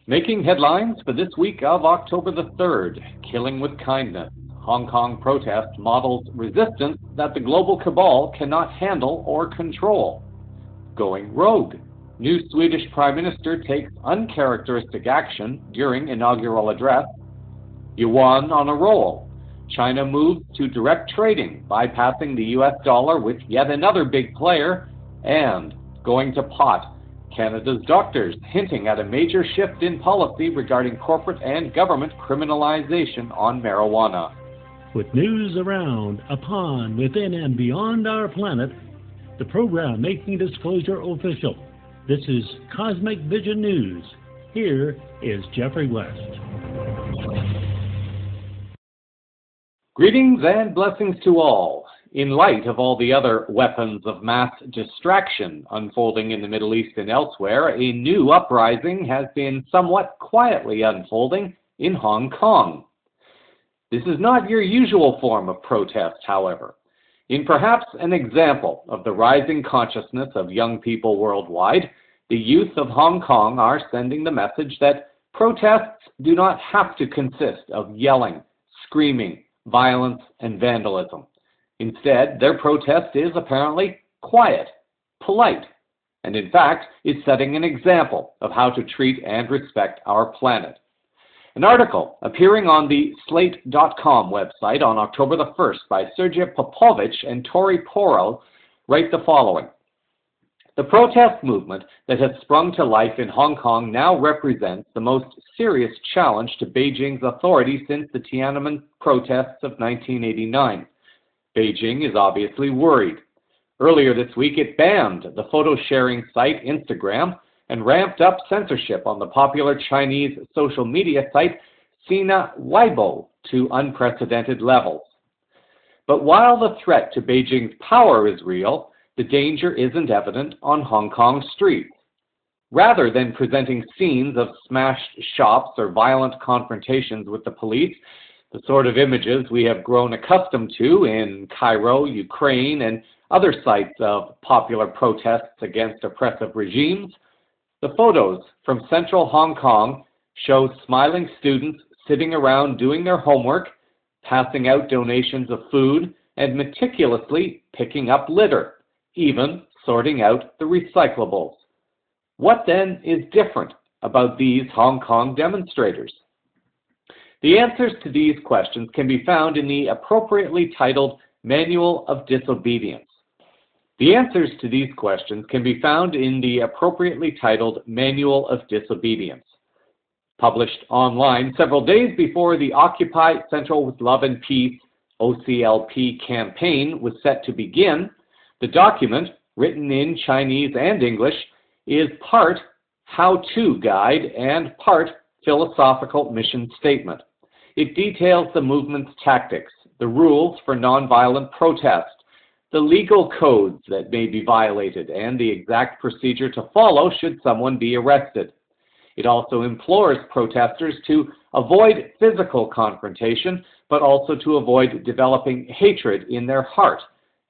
Making headlines for this week of October the 3rd, Killing with Kindness. Hong Kong protest models resistance that the global cabal cannot handle or control. Going rogue. New Swedish Prime Minister takes uncharacteristic action during inaugural address. Yuan on a roll. China moves to direct trading, bypassing the US dollar with yet another big player. And going to pot. Canada's doctors hinting at a major shift in policy regarding corporate and government criminalization on marijuana. With news around, upon, within, and beyond our planet, the program making disclosure official. This is Cosmic Vision News. Here is Jeffrey West. Greetings and blessings to all. In light of all the other weapons of mass distraction unfolding in the Middle East and elsewhere, a new uprising has been somewhat quietly unfolding in Hong Kong. This is not your usual form of protest, however. In perhaps an example of the rising consciousness of young people worldwide, the youth of Hong Kong are sending the message that protests do not have to consist of yelling, screaming, violence, and vandalism. Instead, their protest is apparently quiet, polite, and in fact is setting an example of how to treat and respect our planet. An article appearing on the Slate.com website on October the 1st by Sergej Popovich and Tori Poro write the following. The protest movement that has sprung to life in Hong Kong now represents the most serious challenge to Beijing's authority since the Tiananmen protests of 1989. Beijing is obviously worried. Earlier this week, it banned the photo-sharing site Instagram and ramped up censorship on the popular Chinese social media site Sina Weibo to unprecedented levels. But while the threat to Beijing's power is real, the danger isn't evident on Hong Kong streets. Rather than presenting scenes of smashed shops or violent confrontations with the police, the sort of images we have grown accustomed to in Cairo, Ukraine, and other sites of popular protests against oppressive regimes, the photos from central Hong Kong show smiling students sitting around doing their homework, passing out donations of food, and meticulously picking up litter, even sorting out the recyclables. What then is different about these Hong Kong demonstrators? The answers to these questions can be found in the appropriately titled Manual of Disobedience. The answers to these questions can be found in the appropriately titled Manual of Disobedience. Published online several days before the Occupy Central with Love and Peace OCLP campaign was set to begin, the document, written in Chinese and English, is part how-to guide and part philosophical mission statement. It details the movement's tactics, the rules for nonviolent protest, the legal codes that may be violated, and the exact procedure to follow should someone be arrested. It also implores protesters to avoid physical confrontation, but also to avoid developing hatred in their heart,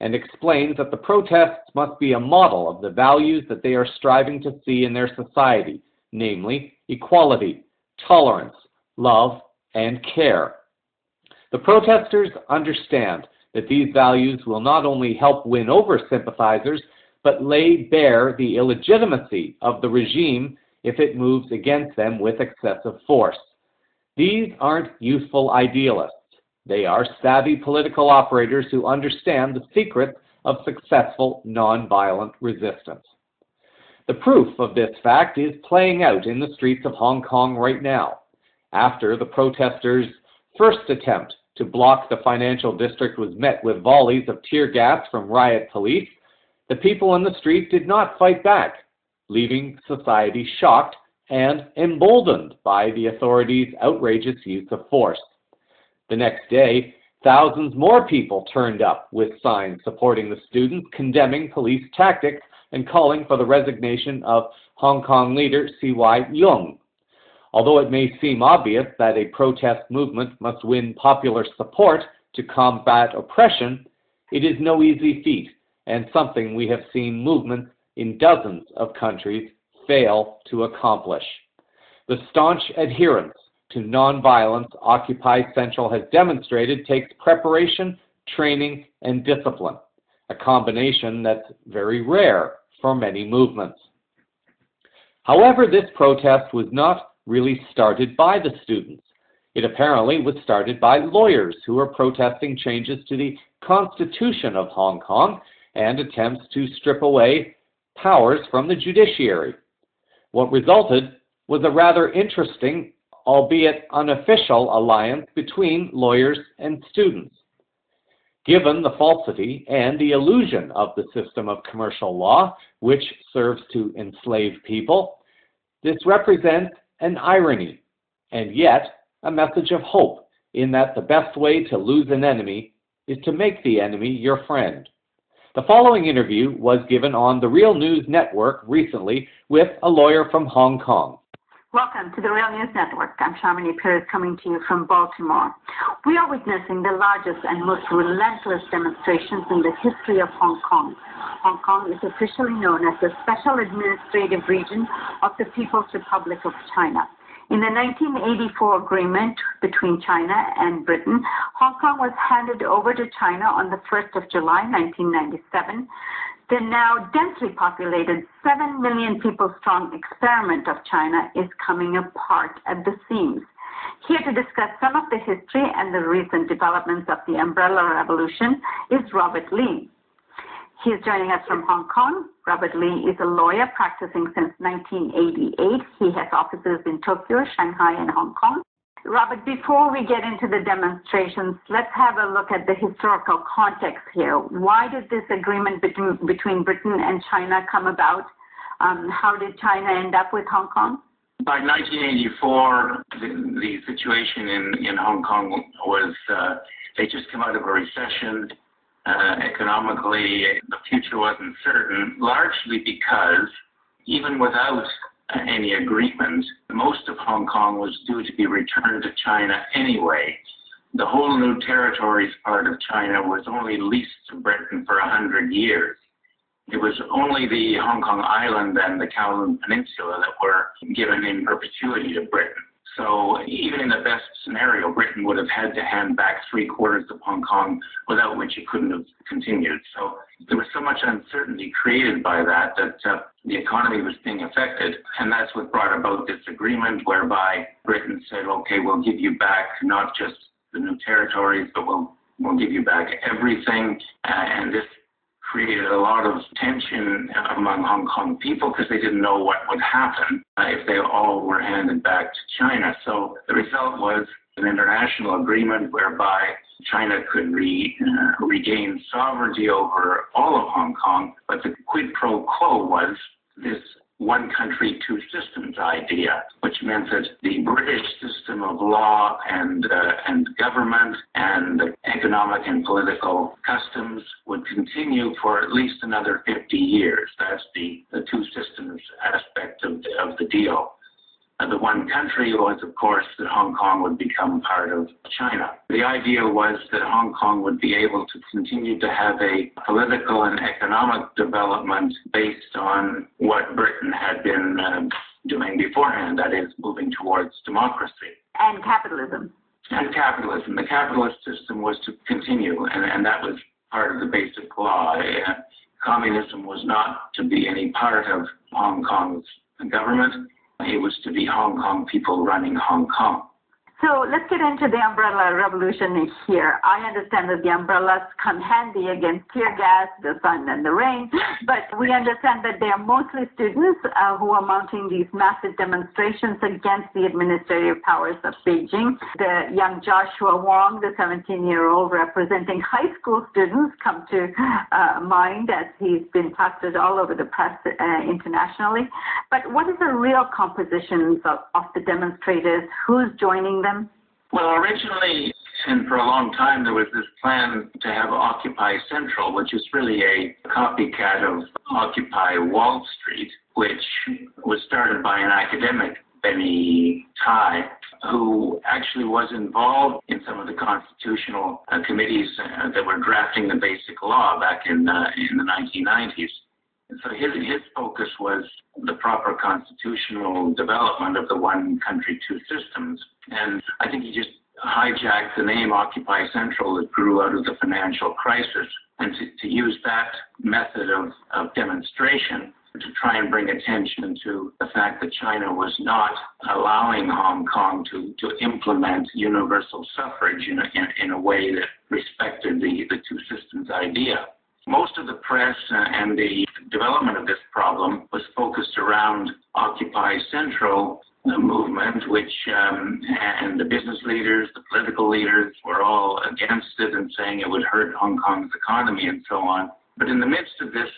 and explains that the protests must be a model of the values that they are striving to see in their society, namely equality, tolerance, love, and care. The protesters understand that these values will not only help win over sympathizers, but lay bare the illegitimacy of the regime if it moves against them with excessive force. These aren't youthful idealists. They are savvy political operators who understand the secrets of successful nonviolent resistance. The proof of this fact is playing out in the streets of Hong Kong right now. After the protesters' first attempt to block the financial district was met with volleys of tear gas from riot police, the people in the street did not fight back, leaving society shocked and emboldened by the authorities' outrageous use of force. The next day, thousands more people turned up with signs supporting the students, condemning police tactics, and calling for the resignation of Hong Kong leader C.Y. Leung. Although it may seem obvious that a protest movement must win popular support to combat oppression, it is no easy feat, and something we have seen movements in dozens of countries fail to accomplish. The staunch adherence to nonviolence Occupy Central has demonstrated takes preparation, training, and discipline, a combination that's very rare for many movements. However, this protest was not really started by the students. It apparently was started by lawyers who were protesting changes to the Constitution of Hong Kong and attempts to strip away powers from the judiciary. What resulted was a rather interesting, albeit unofficial, alliance between lawyers and students. Given the falsity and the illusion of the system of commercial law, which serves to enslave people, this represents an irony, and yet a message of hope in that the best way to lose an enemy is to make the enemy your friend. The following interview was given on the Real News Network recently with a lawyer from Hong Kong. Welcome to the Real News Network. I'm Shamini Perez coming to you from Baltimore. We are witnessing the largest and most relentless demonstrations in the history of Hong Kong. Hong Kong is officially known as the Special Administrative Region of the People's Republic of China. In the 1984 agreement between China and Britain, Hong Kong was handed over to China on the 1st of July 1997. The now densely populated 7 million people strong experiment of China is coming apart at the seams. Here to discuss some of the history and the recent developments of the Umbrella Revolution is Robert Lee. He is joining us from Hong Kong. Robert Lee is a lawyer practicing since 1988. He has offices in Tokyo, Shanghai, and Hong Kong. Robert, before we get into the demonstrations, let's have a look at the historical context here. Why did this agreement between Britain and China come about? How did China end up with Hong Kong? By 1984, the situation in Hong Kong was, they just come out of a recession. Economically, the future wasn't certain, largely because even without any agreement, most of Hong Kong was due to be returned to China anyway. The whole new territories part of China was only leased to Britain for 100 years. It was only the Hong Kong Island and the Kowloon Peninsula that were given in perpetuity to Britain. So even in the best scenario, Britain would have had to hand back 3/4 of Hong Kong, without which it couldn't have continued. So there was so much uncertainty created by that the economy was being affected. And that's what brought about this agreement whereby Britain said, okay, we'll give you back not just the new territories, but we'll give you back everything. And this created a lot of tension among Hong Kong people because they didn't know what would happen if they all were handed back to China. So the result was an international agreement whereby China could regain sovereignty over all of Hong Kong, but the quid pro quo was this one country, two systems idea, which meant that the British system of law and government and economic and political customs would continue for at least another 50 years. That's the two systems aspect of the deal. The one country was, of course, that Hong Kong would become part of China. The idea was that Hong Kong would be able to continue to have a political and economic development based on what Britain had been doing beforehand, that is, moving towards democracy. And capitalism. And capitalism. The capitalist system was to continue, and that was part of the basic law. Communism was not to be any part of Hong Kong's government. It was to be Hong Kong people running Hong Kong. So let's get into the umbrella revolution here. I understand that the umbrellas come handy against tear gas, the sun and the rain, but we understand that they are mostly students who are mounting these massive demonstrations against the administrative powers of Beijing. The young Joshua Wong, the 17-year-old representing high school students, come to mind as he's been plastered all over the press internationally. But what is the real composition of the demonstrators? Who's joining them? Well, originally, and for a long time, there was this plan to have Occupy Central, which is really a copycat of Occupy Wall Street, which was started by an academic Benny Tai, who actually was involved in some of the constitutional committees that were drafting the basic law back in the 1990s. And so his focus was the proper constitutional development of the one country, two systems. And I think he just hijacked the name Occupy Central that grew out of the financial crisis, and to use that method of demonstration to try and bring attention to the fact that China was not allowing Hong Kong to implement universal suffrage in a way that respected the two systems idea. Most of the press and the development of this problem was focused around Occupy Central movement, which and the business leaders, the political leaders were all against it and saying it would hurt Hong Kong's economy and so on. But in the midst of this,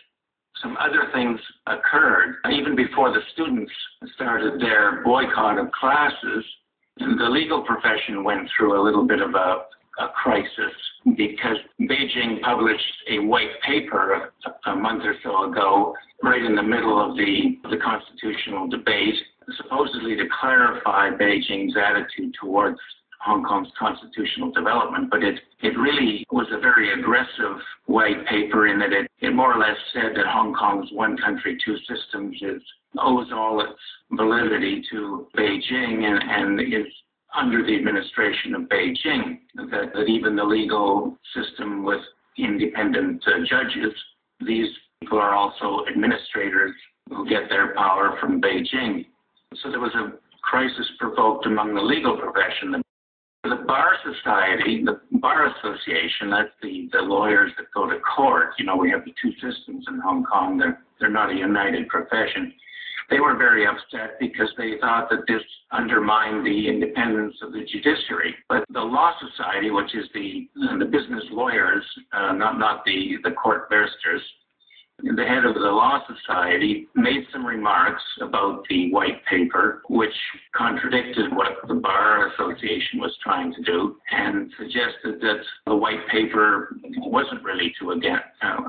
some other things occurred. Even before the students started their boycott of classes, the legal profession went through a little bit of a crisis because Beijing published a white paper a month or so ago, right in the middle of the constitutional debate, supposedly to clarify Beijing's attitude towards Hong Kong's constitutional development, but it really was a very aggressive white paper in that it more or less said that Hong Kong's one country, two systems owes all its validity to Beijing and is under the administration of Beijing, that even the legal system with independent judges, these people are also administrators who get their power from Beijing. So there was a crisis provoked among the legal profession. The Bar Society, the Bar Association, that's the lawyers that go to court. You know, we have the two systems in Hong Kong. They're not a united profession. They were very upset because they thought that this undermined the independence of the judiciary. But the Law Society, which is the business lawyers, not the court barristers, the head of the Law Society made some remarks about the white paper, which contradicted what the Bar Association was trying to do, and suggested that the white paper wasn't really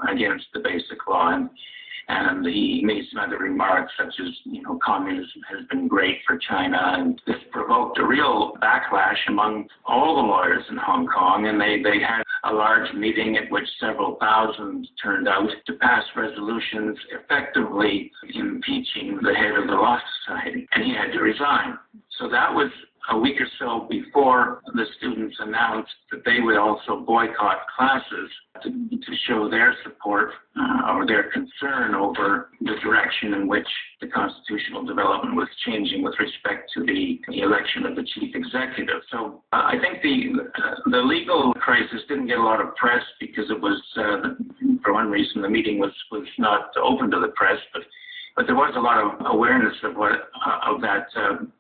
against the basic law. And he made some other remarks such as, communism has been great for China. And this provoked a real backlash among all the lawyers in Hong Kong. And they had a large meeting at which several thousand turned out to pass resolutions effectively impeaching the head of the Law Society. And he had to resign. So that was a week or so before the students announced that they would also boycott classes to show their support or their concern over the direction in which the constitutional development was changing with respect to the election of the chief executive. So I think the legal crisis didn't get a lot of press because it was, for one reason, the meeting was not open to the press, but there was a lot of awareness of that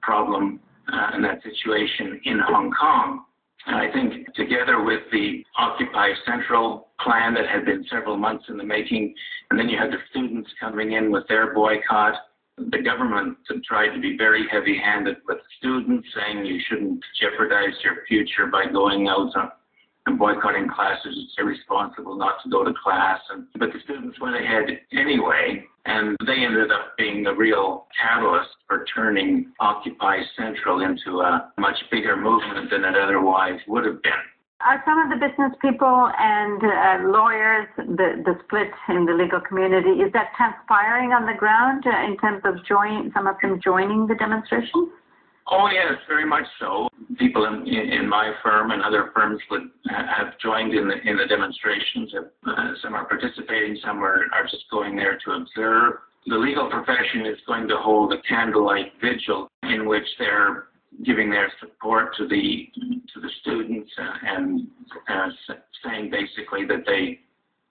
problem and that situation in Hong Kong. And I think together with the Occupy Central plan that had been several months in the making, and then you had the students coming in with their boycott, the government tried to be very heavy-handed with the students, saying you shouldn't jeopardize your future by going out and boycotting classes. It's irresponsible not to go to class. But the students went ahead anyway, and they ended up being the real catalyst for turning Occupy Central into a much bigger movement than it otherwise would have been. Are some of the business people and lawyers, the split in the legal community, is that transpiring on the ground in terms of some of them joining the demonstration? Oh, yes, very much so. People in my firm and other firms would have joined in the demonstrations. Some are participating, some are just going there to observe. The legal profession is going to hold a candlelight vigil in which they're giving their support to the students and saying basically that the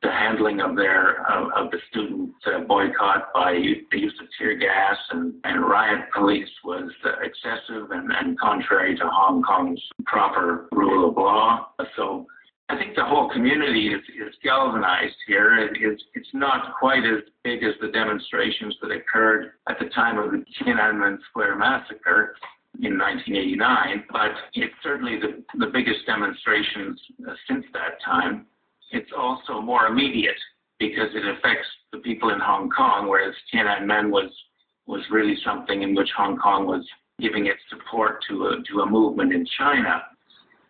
handling of the student boycott by the use of tear gas and riot police was excessive and contrary to Hong Kong's proper rule of law. So I think the whole community is galvanized here. It's not quite as big as the demonstrations that occurred at the time of the Tiananmen Square massacre in 1989, but it's certainly the biggest demonstrations since that time. It's also more immediate because it affects the people in Hong Kong, whereas Tiananmen was really something in which Hong Kong was giving its support to a movement in China.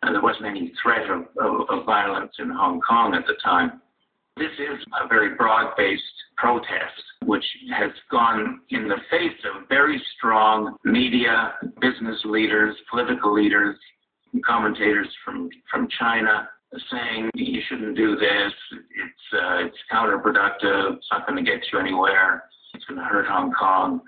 And there wasn't any threat of violence in Hong Kong at the time. This is a very broad-based protest, which has gone in the face of very strong media, business leaders, political leaders, commentators from China saying you shouldn't do this, it's counterproductive, it's not going to get you anywhere, it's going to hurt Hong Kong.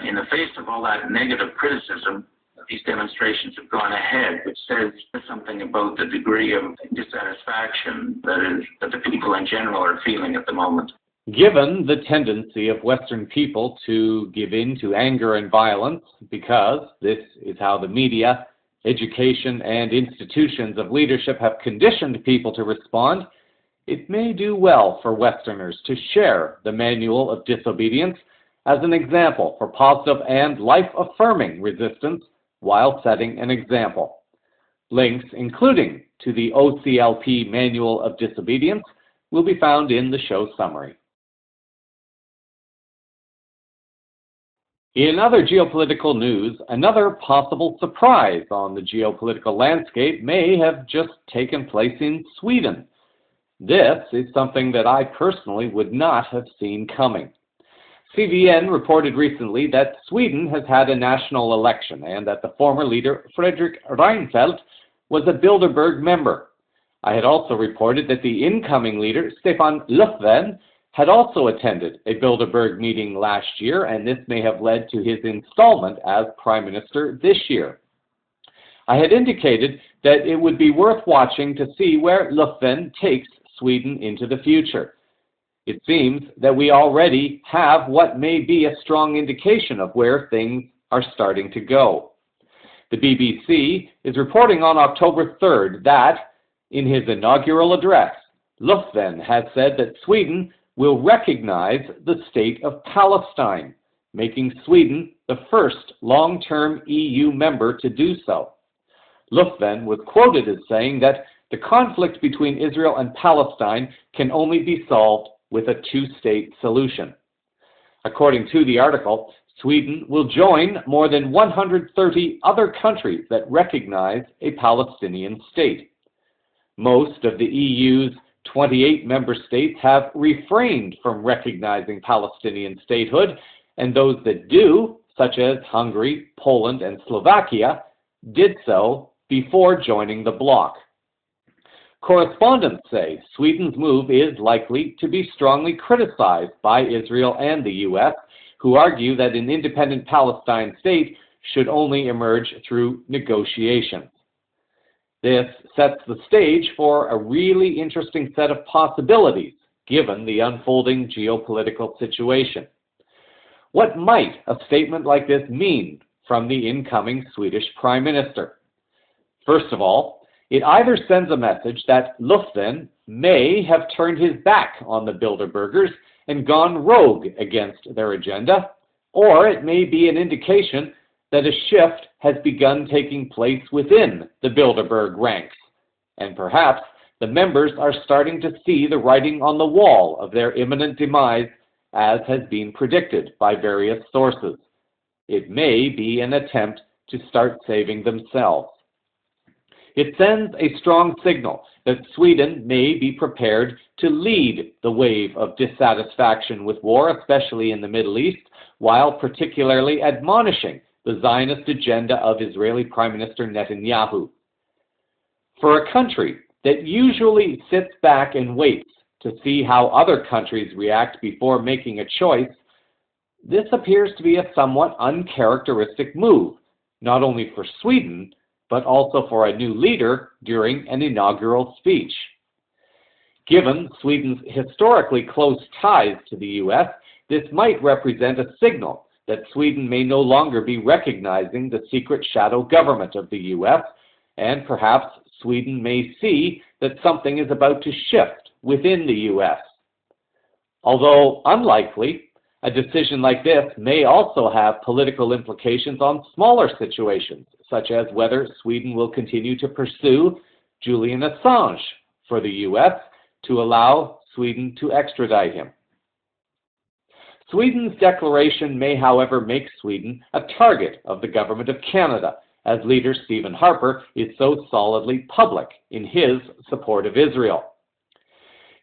In the face of all that negative criticism, these demonstrations have gone ahead, which says something about the degree of dissatisfaction that the people in general are feeling at the moment. Given the tendency of Western people to give in to anger and violence, because this is how the media, education, and institutions of leadership have conditioned people to respond, it may do well for Westerners to share the Manual of Disobedience as an example for positive and life-affirming resistance while setting an example. Links, including to the OCLP Manual of Disobedience, will be found in the show summary. In other geopolitical news, another possible surprise on the geopolitical landscape may have just taken place in Sweden. This is something that I personally would not have seen coming. CVN reported recently that Sweden has had a national election and that the former leader, Fredrik Reinfeldt, was a Bilderberg member. I had also reported that the incoming leader, Stefan Löfven, had also attended a Bilderberg meeting last year, and this may have led to his installment as Prime Minister this year. I had indicated that it would be worth watching to see where Löfven takes Sweden into the future. It seems that we already have what may be a strong indication of where things are starting to go. The BBC is reporting on October 3rd that, in his inaugural address, Löfven has said that Sweden will recognize the state of Palestine, making Sweden the first long-term EU member to do so. Löfven was quoted as saying that the conflict between Israel and Palestine can only be solved with a two-state solution. According to the article, Sweden will join more than 130 other countries that recognize a Palestinian state. Most of the EU's 28 member states have refrained from recognizing Palestinian statehood, and those that do, such as Hungary, Poland, and Slovakia, did so before joining the bloc. Correspondents say Sweden's move is likely to be strongly criticized by Israel and the U.S., who argue that an independent Palestine state should only emerge through negotiations. This sets the stage for a really interesting set of possibilities, given the unfolding geopolitical situation. What might a statement like this mean from the incoming Swedish Prime Minister? First of all, it either sends a message that Löfven may have turned his back on the Bilderbergers and gone rogue against their agenda, or it may be an indication that a shift has begun taking place within the Bilderberg ranks, and perhaps the members are starting to see the writing on the wall of their imminent demise, as has been predicted by various sources. It may be an attempt to start saving themselves. It sends a strong signal that Sweden may be prepared to lead the wave of dissatisfaction with war, especially in the Middle East, while particularly admonishing the Zionist agenda of Israeli Prime Minister Netanyahu. For a country that usually sits back and waits to see how other countries react before making a choice, this appears to be a somewhat uncharacteristic move, not only for Sweden, but also for a new leader during an inaugural speech. Given Sweden's historically close ties to the U.S., this might represent a signal that Sweden may no longer be recognizing the secret shadow government of the U.S., and perhaps Sweden may see that something is about to shift within the U.S. Although unlikely, a decision like this may also have political implications on smaller situations, such as whether Sweden will continue to pursue Julian Assange for the U.S. to allow Sweden to extradite him. Sweden's declaration may, however, make Sweden a target of the government of Canada, as leader Stephen Harper is so solidly public in his support of Israel.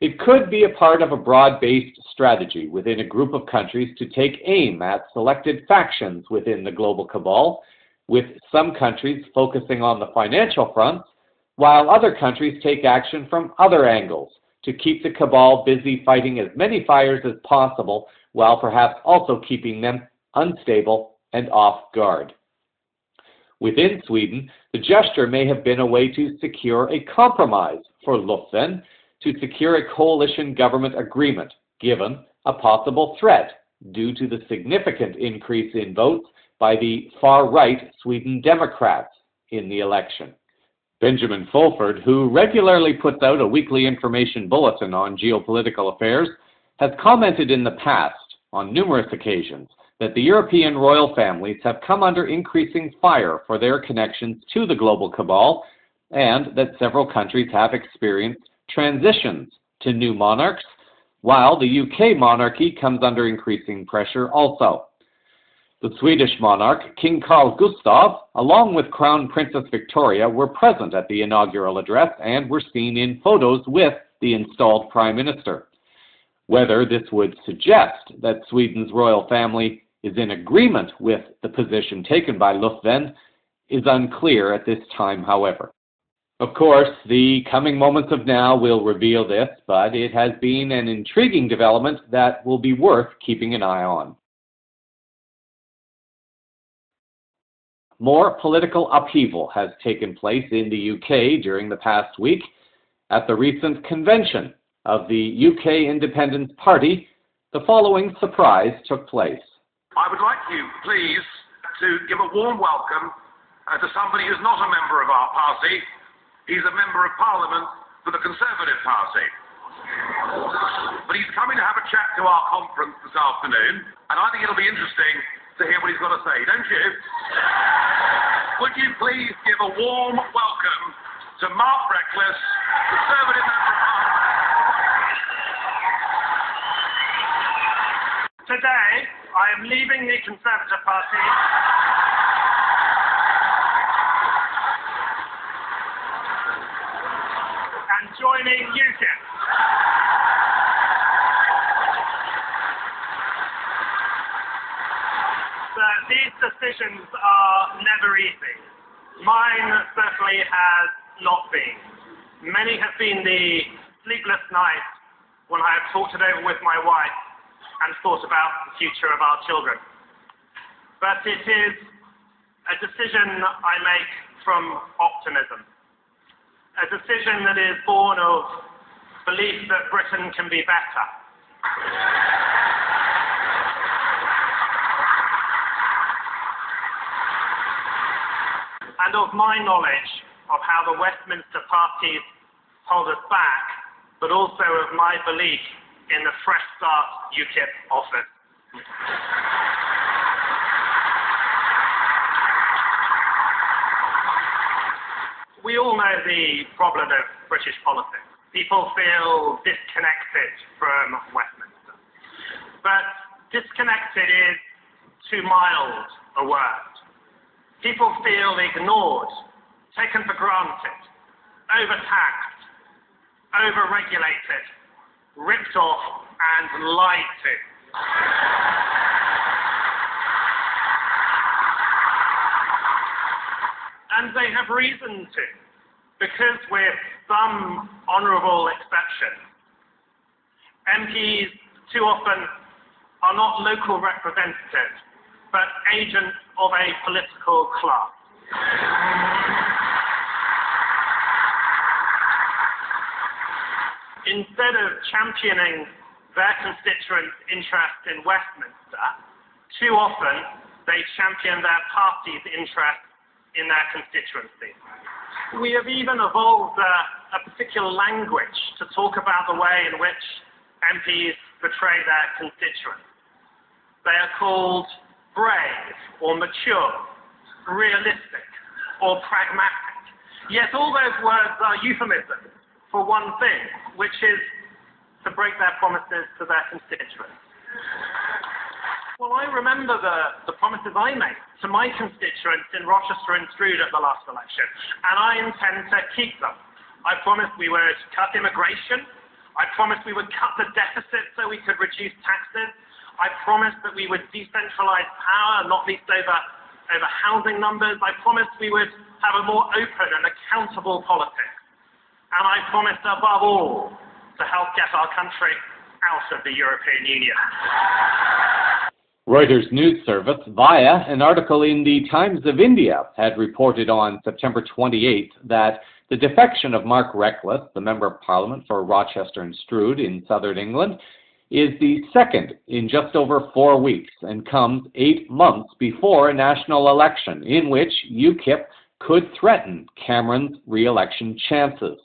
It could be a part of a broad-based strategy within a group of countries to take aim at selected factions within the global cabal, with some countries focusing on the financial fronts, while other countries take action from other angles to keep the cabal busy fighting as many fires as possible, while perhaps also keeping them unstable and off guard. Within Sweden, the gesture may have been a way to secure a compromise for Löfven to secure a coalition government agreement, given a possible threat due to the significant increase in votes by the far-right Sweden Democrats in the election. Benjamin Fulford, who regularly puts out a weekly information bulletin on geopolitical affairs, has commented in the past on numerous occasions that the European royal families have come under increasing fire for their connections to the global cabal, and that several countries have experienced transitions to new monarchs, while the UK monarchy comes under increasing pressure also. The Swedish monarch, King Carl Gustaf, along with Crown Princess Victoria, were present at the inaugural address and were seen in photos with the installed Prime Minister. Whether this would suggest that Sweden's royal family is in agreement with the position taken by Löfven is unclear at this time, however. Of course, the coming moments of now will reveal this, but it has been an intriguing development that will be worth keeping an eye on. More political upheaval has taken place in the UK during the past week. At the recent convention of the UK Independence Party, the following surprise took place. I would like you, please, to give a warm welcome to somebody who's not a member of our party. He's a member of Parliament for the Conservative Party. But he's coming to have a chat to our conference this afternoon, and I think it'll be interesting to hear what he's got to say, don't you? Would you please give a warm welcome to Mark Reckless, Conservative member of Parliament. Today, I am leaving the Conservative Party and joining UKIP. These decisions are never easy. Mine certainly has not been. Many have been the sleepless nights when I have talked it over with my wife and thought about the future of our children. But it is a decision I make from optimism. A decision that is born of belief that Britain can be better. And of my knowledge of how the Westminster parties hold us back, but also of my belief in the Fresh Start UKIP office. We all know the problem of British politics. People feel disconnected from Westminster. But disconnected is too mild a word. People feel ignored, taken for granted, overtaxed, overregulated, ripped off, and lied to. And they have reason to, because with some honourable exceptions, MPs too often are not local representatives, but agents of a political class. Instead of championing their constituents' interest in Westminster, too often they champion their party's interest in their constituency. We have even evolved a particular language to talk about the way in which MPs portray their constituents. They are called brave or mature, realistic or pragmatic. Yet all those words are euphemisms for one thing, which is to break their promises to their constituents. Well, I remember the promises I made to my constituents in Rochester and Stroud at the last election, and I intend to keep them. I promised we would cut immigration. I promised we would cut the deficit so we could reduce taxes. I promised that we would decentralize power, not least over housing numbers. I promised we would have a more open and accountable politics. And I promised, above all, to help get our country out of the European Union. Reuters news service, via an article in the Times of India, had reported on September 28th that the defection of Mark Reckless, the Member of Parliament for Rochester and Stroud in southern England, is the second in just over 4 weeks and comes 8 months before a national election in which UKIP could threaten Cameron's re-election chances.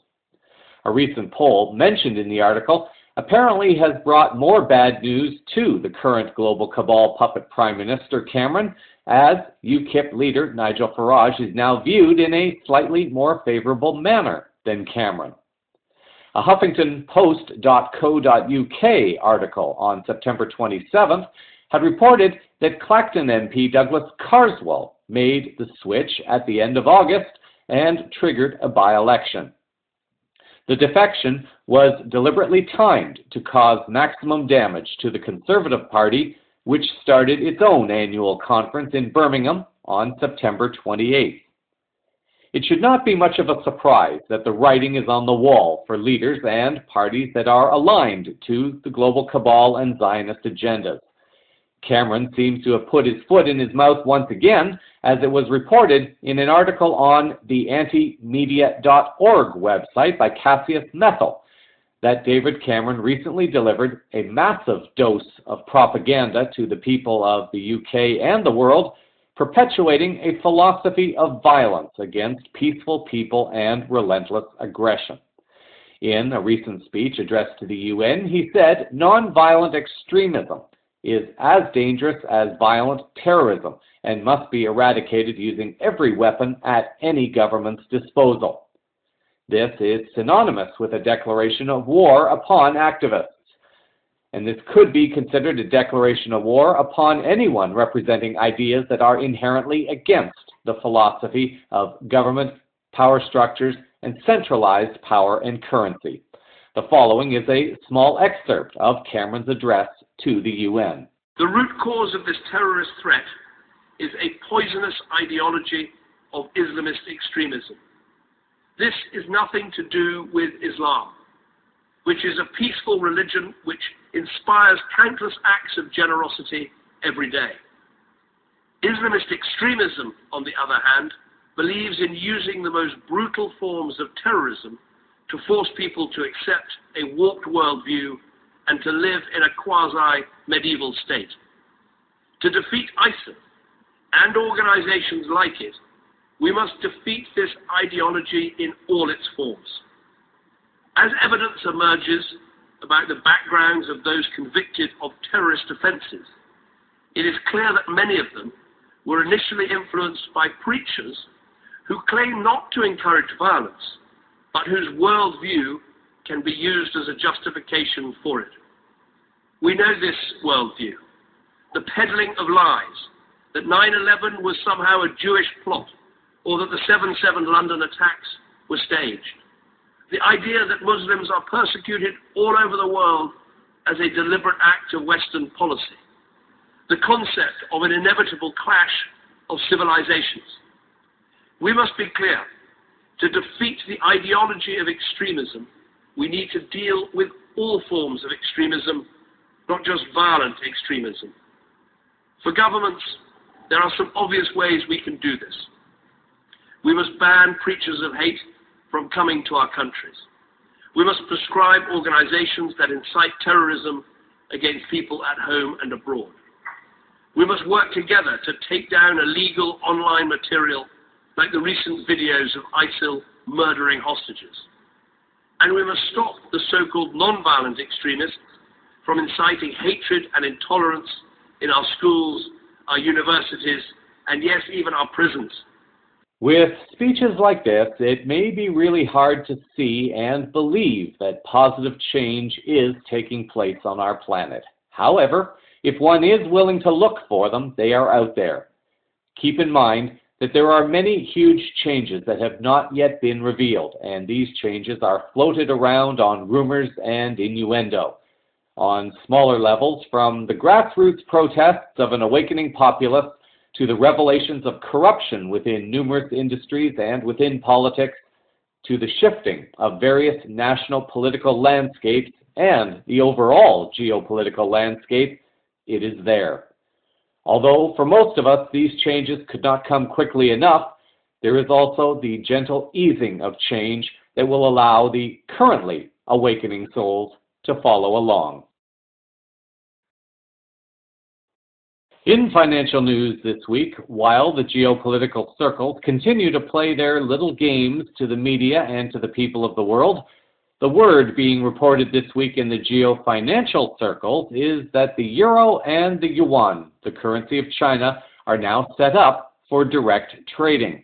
A recent poll mentioned in the article apparently has brought more bad news to the current global cabal puppet Prime Minister Cameron, as UKIP leader Nigel Farage is now viewed in a slightly more favorable manner than Cameron. A HuffingtonPost.co.uk article on September 27th had reported that Clacton MP Douglas Carswell made the switch at the end of August and triggered a by-election. The defection was deliberately timed to cause maximum damage to the Conservative Party, which started its own annual conference in Birmingham on September 28th. It should not be much of a surprise that the writing is on the wall for leaders and parties that are aligned to the global cabal and Zionist agendas. Cameron seems to have put his foot in his mouth once again, as it was reported in an article on the antimedia.org website by Cassius Methel that David Cameron recently delivered a massive dose of propaganda to the people of the UK and the world, perpetuating a philosophy of violence against peaceful people and relentless aggression. In a recent speech addressed to the UN, he said nonviolent extremism is as dangerous as violent terrorism and must be eradicated using every weapon at any government's disposal. This is synonymous with a declaration of war upon activists, and this could be considered a declaration of war upon anyone representing ideas that are inherently against the philosophy of government, power structures, and centralized power and currency. The following is a small excerpt of Cameron's address to the UN. The root cause of this terrorist threat is a poisonous ideology of Islamist extremism. This is nothing to do with Islam, which is a peaceful religion which inspires countless acts of generosity every day. Islamist extremism, on the other hand, believes in using the most brutal forms of terrorism to force people to accept a warped worldview and to live in a quasi-medieval state. To defeat ISIL and organizations like it, we must defeat this ideology in all its forms. As evidence emerges about the backgrounds of those convicted of terrorist offenses, it is clear that many of them were initially influenced by preachers who claim not to encourage violence, but whose worldview can be used as a justification for it. We know this worldview, the peddling of lies, that 9/11 was somehow a Jewish plot, or that the 7/7 London attacks were staged. The idea that Muslims are persecuted all over the world as a deliberate act of Western policy. The concept of an inevitable clash of civilizations. We must be clear. To defeat the ideology of extremism, we need to deal with all forms of extremism, not just violent extremism. For governments, there are some obvious ways we can do this. We must ban preachers of hate from coming to our countries. We must prescribe organizations that incite terrorism against people at home and abroad. We must work together to take down illegal online material like the recent videos of ISIL murdering hostages. And we must stop the so-called non-violent extremists from inciting hatred and intolerance in our schools, our universities, and yes, even our prisons. With speeches like this, it may be really hard to see and believe that positive change is taking place on our planet. However, If one is willing to look for them, they are out there. Keep in mind that there are many huge changes that have not yet been revealed, and these changes are floated around on rumors and innuendo. On smaller levels, from the grassroots protests of an awakening populace to the revelations of corruption within numerous industries and within politics, to the shifting of various national political landscapes and the overall geopolitical landscape, it is there. Although for most of us these changes could not come quickly enough, there is also the gentle easing of change that will allow the currently awakening souls to follow along. In financial news this week, while the geopolitical circles continue to play their little games to the media and to the people of the world, the word being reported this week in the geo-financial circles is that the euro and the yuan, the currency of China, are now set up for direct trading.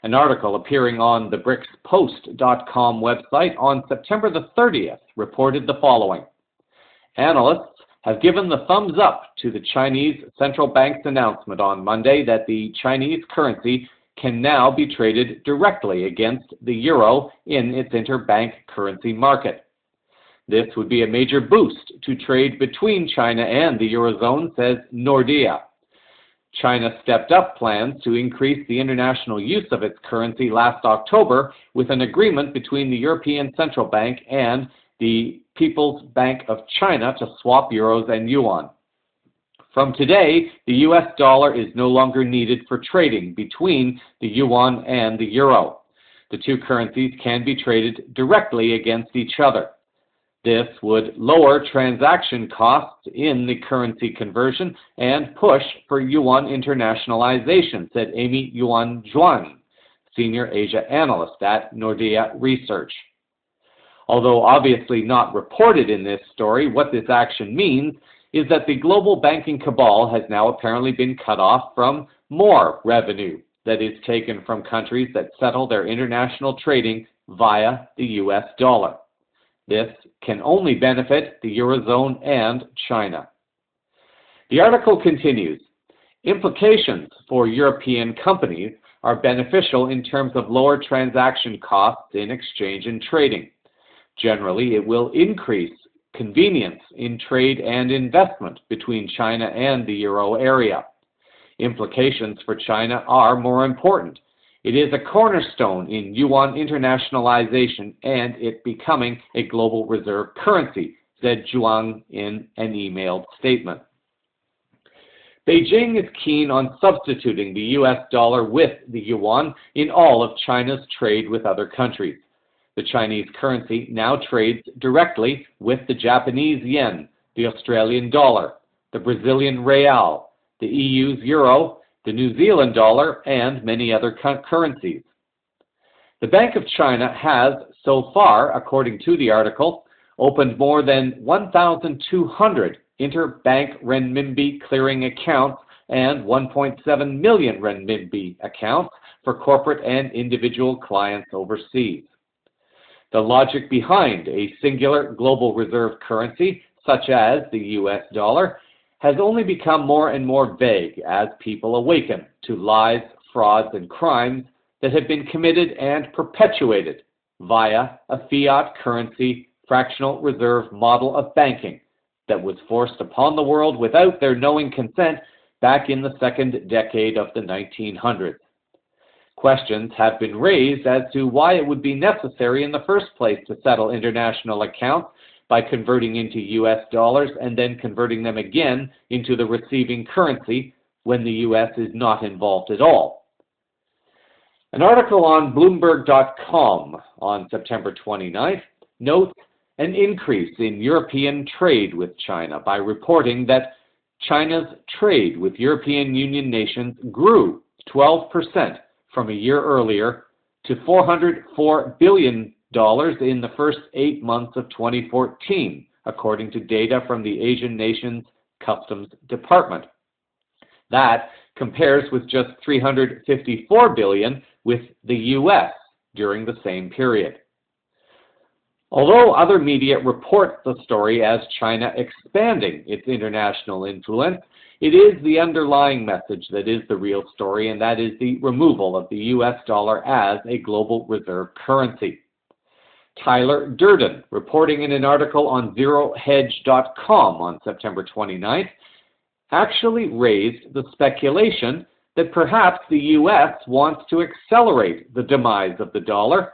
An article appearing on the BricsPost.com website on September the 30th reported the following. Analysts have given the thumbs up to the Chinese central bank's announcement on Monday that the Chinese currency can now be traded directly against the euro in its interbank currency market. This would be a major boost to trade between China and the Eurozone, says Nordea. China stepped up plans to increase the international use of its currency last October with an agreement between the European Central Bank and the People's Bank of China to swap euros and yuan. From today, the US dollar is no longer needed for trading between the yuan and the euro. The two currencies can be traded directly against each other. This would lower transaction costs in the currency conversion and push for yuan internationalization, said Amy Yuan Zhuang, Senior Asia Analyst at Nordea Research. Although obviously not reported in this story, what this action means is that the global banking cabal has now apparently been cut off from more revenue that is taken from countries that settle their international trading via the US dollar. This can only benefit the Eurozone and China. The article continues, implications for European companies are beneficial in terms of lower transaction costs in exchange and trading. Generally, it will increase convenience in trade and investment between China and the euro area. Implications for China are more important. It is a cornerstone in yuan internationalization and it becoming a global reserve currency, said Zhuang in an emailed statement. Beijing is keen on substituting the US dollar with the yuan in all of China's trade with other countries. The Chinese currency now trades directly with the Japanese yen, the Australian dollar, the Brazilian real, the EU's euro, the New Zealand dollar, and many other currencies. The Bank of China has, so far, according to the article, opened more than 1,200 interbank renminbi clearing accounts and 1.7 million renminbi accounts for corporate and individual clients overseas. The logic behind a singular global reserve currency, such as the US dollar, has only become more and more vague as people awaken to lies, frauds, and crimes that have been committed and perpetuated via a fiat currency fractional reserve model of banking that was forced upon the world without their knowing consent back in the second decade of the 1900s. Questions have been raised as to why it would be necessary in the first place to settle international accounts by converting into US dollars and then converting them again into the receiving currency when the US is not involved at all. An article on Bloomberg.com on September 29th notes an increase in European trade with China by reporting that China's trade with European Union nations grew 12% from a year earlier to $404 billion in the first 8 months of 2014, according to data from the Asian Nations Customs Department. That compares with just $354 billion with the U.S. during the same period. Although other media report the story as China expanding its international influence, it is the underlying message that is the real story, and that is the removal of the US dollar as a global reserve currency. Tyler Durden, reporting in an article on ZeroHedge.com on September 29th, actually raised the speculation that perhaps the US wants to accelerate the demise of the dollar,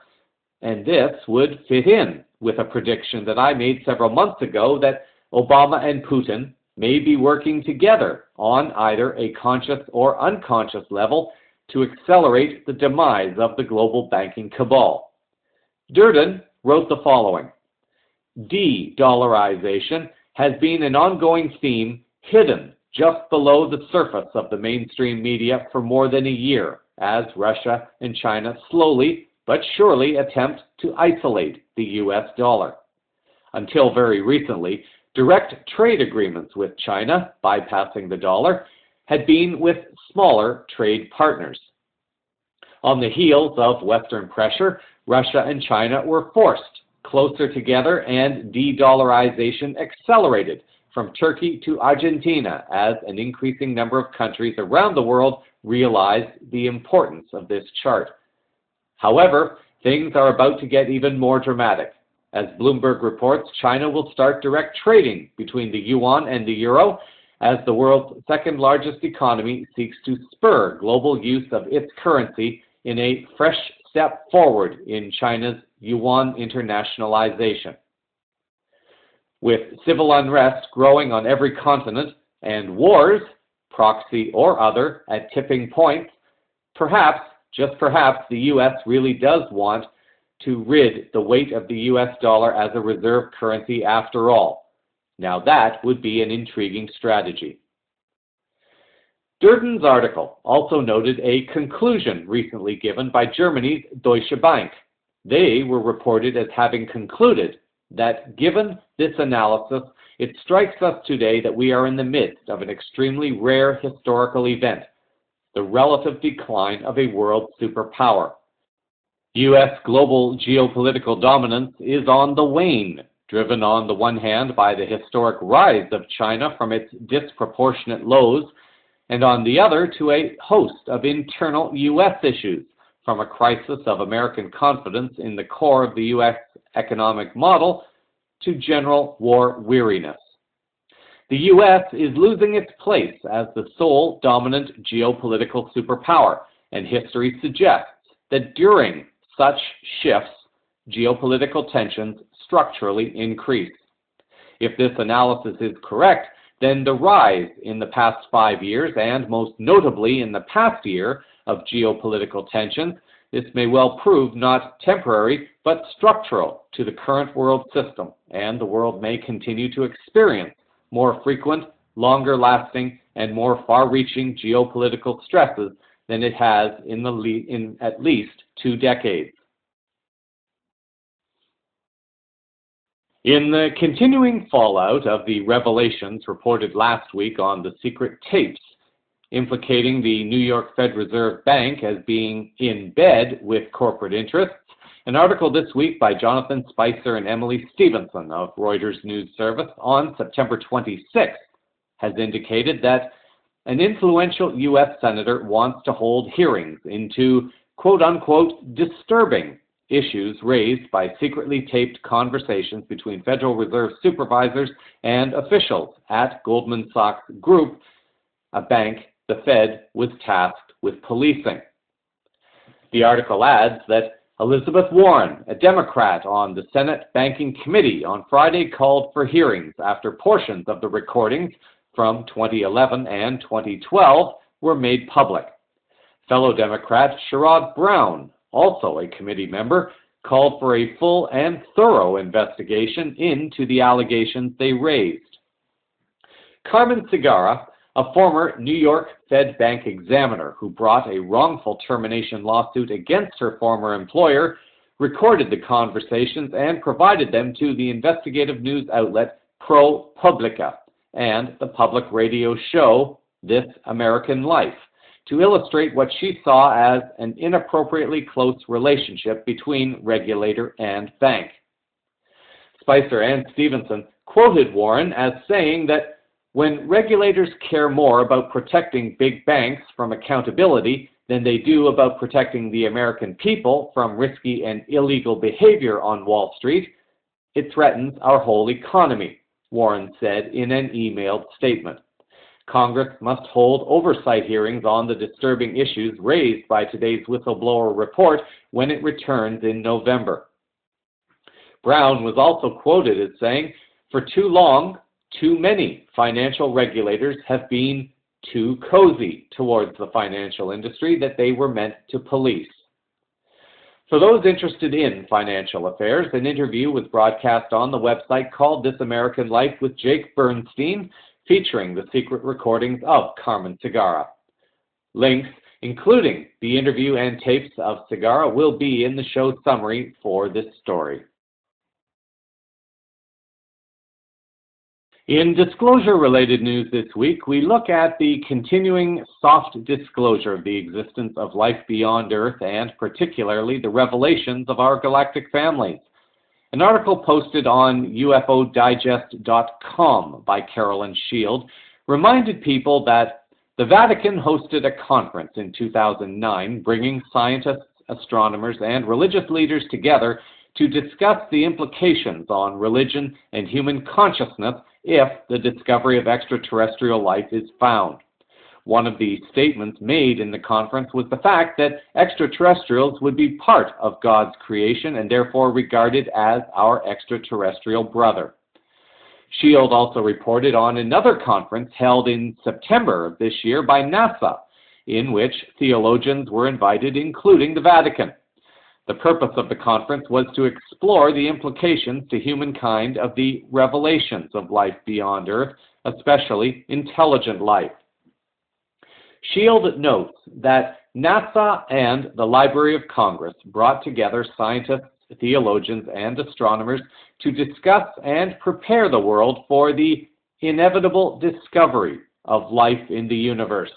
and this would fit in with a prediction that I made several months ago that Obama and Putin may be working together on either a conscious or unconscious level to accelerate the demise of the global banking cabal. Durden wrote the following: De-dollarization has been an ongoing theme hidden just below the surface of the mainstream media for more than a year, as Russia and China slowly but surely attempt to isolate the US dollar. Until very recently, direct trade agreements with China, bypassing the dollar, had been with smaller trade partners. On the heels of Western pressure, Russia and China were forced closer together, and de-dollarization accelerated from Turkey to Argentina as an increasing number of countries around the world realized the importance of this chart. However, things are about to get even more dramatic. As Bloomberg reports, China will start direct trading between the yuan and the euro as the world's second largest economy seeks to spur global use of its currency in a fresh step forward in China's yuan internationalization. With civil unrest growing on every continent and wars, proxy or other, at tipping points, perhaps, just perhaps, the U.S. really does want to rid the weight of the U.S. dollar as a reserve currency after all. Now that would be an intriguing strategy. Durden's article also noted a conclusion recently given by Germany's Deutsche Bank. They were reported as having concluded that given this analysis, it strikes us today that we are in the midst of an extremely rare historical event, the relative decline of a world superpower. U.S. global geopolitical dominance is on the wane, driven on the one hand by the historic rise of China from its disproportionate lows, and on the other to a host of internal U.S. issues, from a crisis of American confidence in the core of the U.S. economic model to general war weariness. The U.S. is losing its place as the sole dominant geopolitical superpower, and history suggests that during such shifts, geopolitical tensions structurally increase. If this analysis is correct, then the rise in the past 5 years, and most notably in the past year, of geopolitical tensions, this may well prove not temporary but structural to the current world system, and the world may continue to experience more frequent, longer-lasting, and more far-reaching geopolitical stresses than it has in at least 2 decades. In the continuing fallout of the revelations reported last week on the secret tapes implicating the New York Fed Reserve Bank as being in bed with corporate interests, an article this week by Jonathan Spicer and Emily Stevenson of Reuters News Service on September 26th has indicated that an influential U.S. senator wants to hold hearings into quote-unquote disturbing issues raised by secretly taped conversations between Federal Reserve supervisors and officials at Goldman Sachs Group, a bank the Fed was tasked with policing. The article adds that Elizabeth Warren, a Democrat on the Senate Banking Committee, on Friday called for hearings after portions of the recordings from 2011 and 2012 were made public. Fellow Democrat Sherrod Brown, also a committee member, called for a full and thorough investigation into the allegations they raised. Carmen Segarra, a former New York Fed Bank examiner who brought a wrongful termination lawsuit against her former employer, recorded the conversations and provided them to the investigative news outlet ProPublica and the public radio show This American Life, to illustrate what she saw as an inappropriately close relationship between regulator and bank. Spicer and Stevenson quoted Warren as saying that when regulators care more about protecting big banks from accountability than they do about protecting the American people from risky and illegal behavior on Wall Street, it threatens our whole economy, Warren said in an emailed statement. Congress must hold oversight hearings on the disturbing issues raised by today's whistleblower report when it returns in November. Brown was also quoted as saying, "For too long, too many financial regulators have been too cozy towards the financial industry that they were meant to police." For those interested in financial affairs, an interview was broadcast on the website called This American Life with Jake Bernstein, featuring the secret recordings of Carmen Segarra. Links, including the interview and tapes of Segarra, will be in the show summary for this story. In disclosure-related news this week, we look at the continuing soft disclosure of the existence of life beyond Earth and particularly the revelations of our galactic families. An article posted on UFOdigest.com by Carolyn Shield reminded people that the Vatican hosted a conference in 2009 bringing scientists, astronomers, and religious leaders together to discuss the implications on religion and human consciousness if the discovery of extraterrestrial life is found. One of the statements made in the conference was the fact that extraterrestrials would be part of God's creation and therefore regarded as our extraterrestrial brother. Shield also reported on another conference held in September of this year by NASA, in which theologians were invited, including the Vatican. The purpose of the conference was to explore the implications to humankind of the revelations of life beyond Earth, especially intelligent life. Shield notes that NASA and the Library of Congress brought together scientists, theologians, and astronomers to discuss and prepare the world for the inevitable discovery of life in the universe.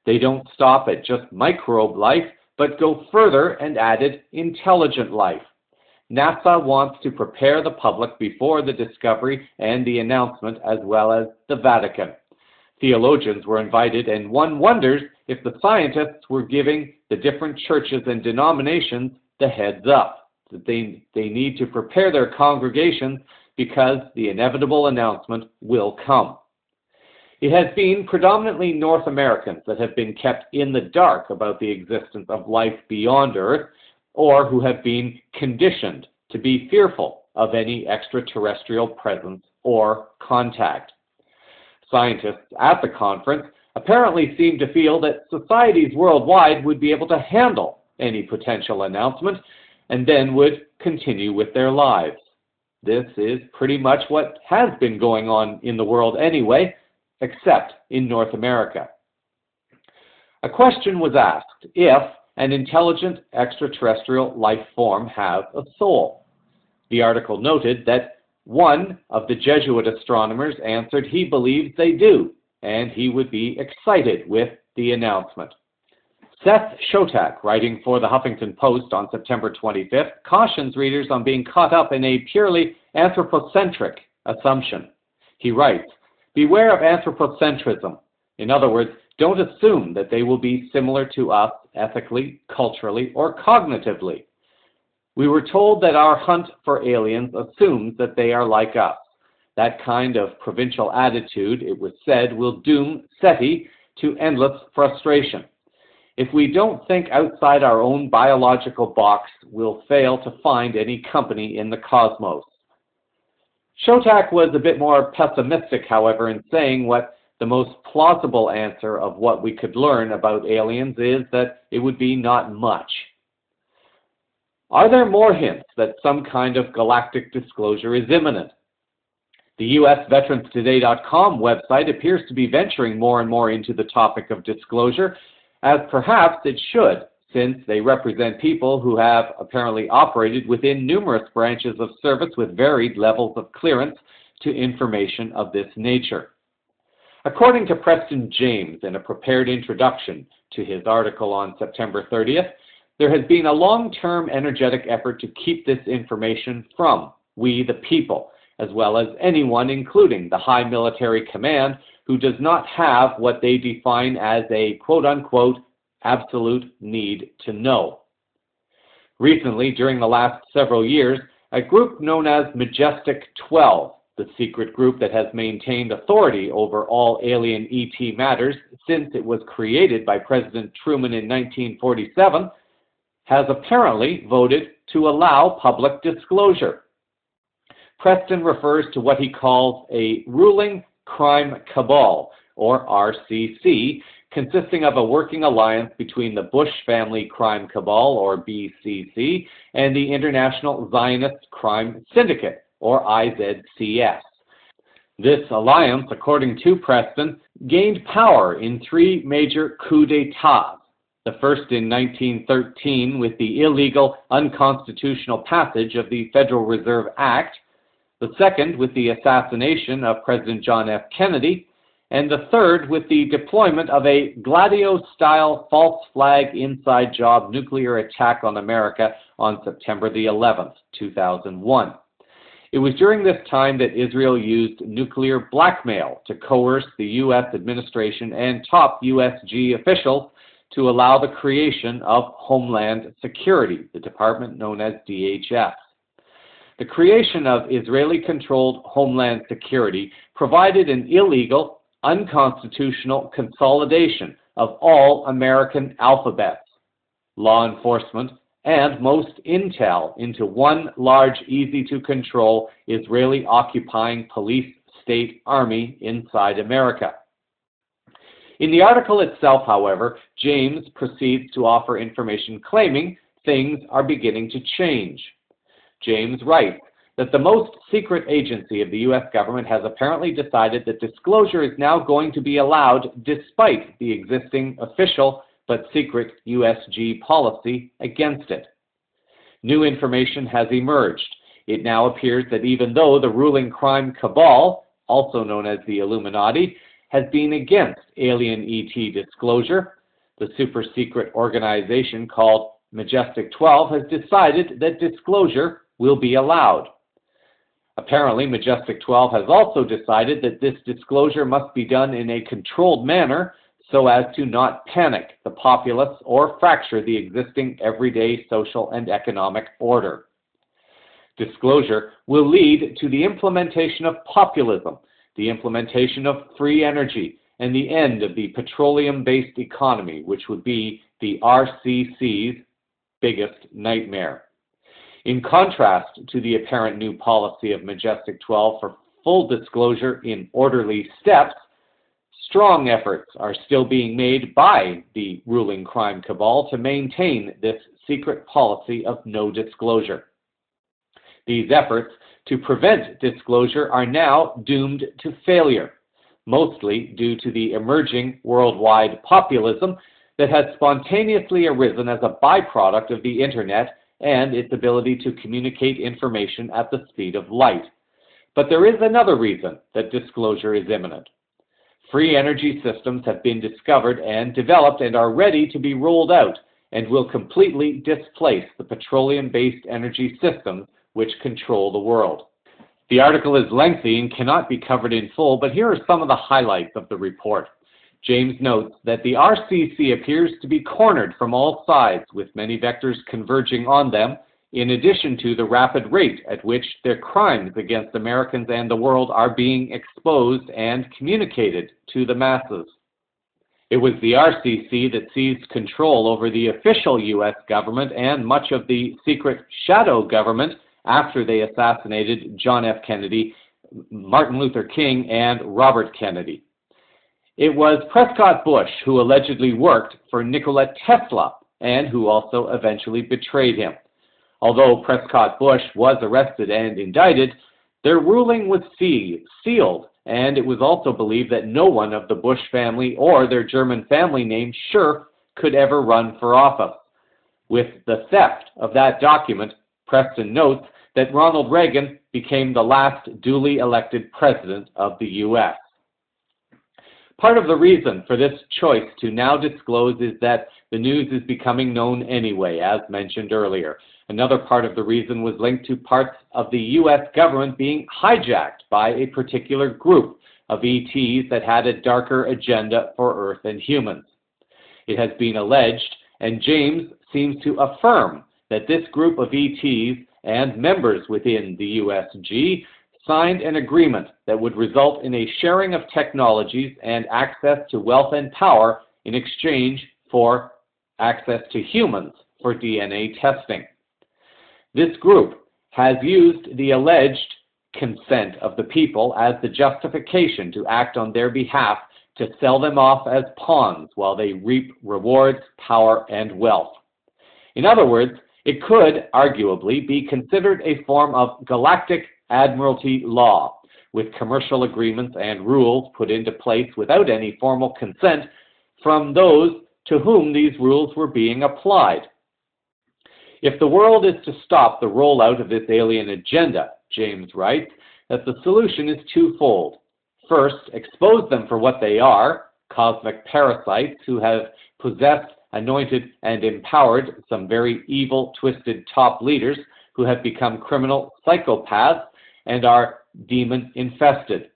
They don't stop at just microbe life, but go further and added intelligent life. NASA wants to prepare the public before the discovery and the announcement, as well as the Vatican. Theologians were invited, and one wonders if the scientists were giving the different churches and denominations the heads up, that they need to prepare their congregations because the inevitable announcement will come. It has been predominantly North Americans that have been kept in the dark about the existence of life beyond Earth, or who have been conditioned to be fearful of any extraterrestrial presence or contact. Scientists at the conference apparently seemed to feel that societies worldwide would be able to handle any potential announcement and then would continue with their lives. This is pretty much what has been going on in the world anyway, except in North America. A question was asked if an intelligent extraterrestrial life form has a soul. The article noted that one of the Jesuit astronomers answered he believes they do, and he would be excited with the announcement. Seth Shotak, writing for the Huffington Post on September 25th, cautions readers on being caught up in a purely anthropocentric assumption. He writes, "Beware of anthropocentrism. In other words, don't assume that they will be similar to us ethically, culturally, or cognitively. We were told that our hunt for aliens assumes that they are like us. That kind of provincial attitude, it was said, will doom SETI to endless frustration. If we don't think outside our own biological box, we'll fail to find any company in the cosmos." Shotak was a bit more pessimistic, however, in saying what the most plausible answer of what we could learn about aliens is that it would be not much. Are there more hints that some kind of galactic disclosure is imminent? The USVeteransToday.com website appears to be venturing more and more into the topic of disclosure, as perhaps it should, since they represent people who have apparently operated within numerous branches of service with varied levels of clearance to information of this nature. According to Preston James in a prepared introduction to his article on September 30th, there has been a long-term energetic effort to keep this information from we the people, as well as anyone, including the high military command, who does not have what they define as a quote-unquote absolute need to know. Recently, during the last several years, a group known as Majestic 12, the secret group that has maintained authority over all alien ET matters since it was created by President Truman in 1947, has apparently voted to allow public disclosure. Preston refers to what he calls a ruling crime cabal, or RCC, consisting of a working alliance between the Bush Family Crime Cabal, or BCC, and the International Zionist Crime Syndicate, or IZCS. This alliance, according to Preston, gained power in 3 major coups d'etat. The first in 1913 with the illegal, unconstitutional passage of the Federal Reserve Act, the second with the assassination of President John F. Kennedy, and the third with the deployment of a Gladio-style false flag inside job nuclear attack on America on September the 11th, 2001. It was during this time that Israel used nuclear blackmail to coerce the U.S. administration and top USG officials to allow the creation of Homeland Security, the department known as DHS. The creation of Israeli-controlled Homeland Security provided an illegal, unconstitutional consolidation of all American alphabets, law enforcement, and most intel into one large, easy-to-control Israeli occupying police state army inside America. In the article itself, however, James proceeds to offer information claiming things are beginning to change. James writes that the most secret agency of the U.S. government has apparently decided that disclosure is now going to be allowed despite the existing official but secret USG policy against it. New information has emerged. It now appears that even though the ruling crime cabal, also known as the Illuminati, has been against alien ET disclosure, the super-secret organization called Majestic 12 has decided that disclosure will be allowed. Apparently, Majestic 12 has also decided that this disclosure must be done in a controlled manner so as to not panic the populace or fracture the existing everyday social and economic order. Disclosure will lead to the implementation of populism, the implementation of free energy, and the end of the petroleum-based economy, which would be the RCC's biggest nightmare. In contrast to the apparent new policy of Majestic 12 for full disclosure in orderly steps, strong efforts are still being made by the ruling crime cabal to maintain this secret policy of no disclosure. These efforts to prevent disclosure are now doomed to failure, mostly due to the emerging worldwide populism that has spontaneously arisen as a byproduct of the Internet and its ability to communicate information at the speed of light. But there is another reason that disclosure is imminent. Free energy systems have been discovered and developed and are ready to be rolled out and will completely displace the petroleum-based energy systems which control the world. The article is lengthy and cannot be covered in full, but here are some of the highlights of the report. James notes that the RCC appears to be cornered from all sides, with many vectors converging on them, in addition to the rapid rate at which their crimes against Americans and the world are being exposed and communicated to the masses. It was the RCC that seized control over the official U.S. government and much of the secret shadow government after they assassinated John F. Kennedy, Martin Luther King, and Robert Kennedy. It was Prescott Bush who allegedly worked for Nikola Tesla and who also eventually betrayed him. Although Prescott Bush was arrested and indicted, their ruling was sealed, and it was also believed that no one of the Bush family or their German family name Schurf could ever run for office. With the theft of that document, Preston notes that Ronald Reagan became the last duly elected president of the U.S. Part of the reason for this choice to now disclose is that the news is becoming known anyway, as mentioned earlier. Another part of the reason was linked to parts of the U.S. government being hijacked by a particular group of ETs that had a darker agenda for Earth and humans. It has been alleged, and James seems to affirm, that this group of ETs and members within the USG signed an agreement that would result in a sharing of technologies and access to wealth and power in exchange for access to humans for DNA testing. This group has used the alleged consent of the people as the justification to act on their behalf to sell them off as pawns while they reap rewards, power, and wealth. In other words, it could arguably be considered a form of galactic admiralty law, with commercial agreements and rules put into place without any formal consent from those to whom these rules were being applied. If the world is to stop the rollout of this alien agenda, James writes, that the solution is twofold. First, expose them for what they are, cosmic parasites who have possessed, anointed, and empowered some very evil, twisted top leaders who have become criminal psychopaths and are demon-infested.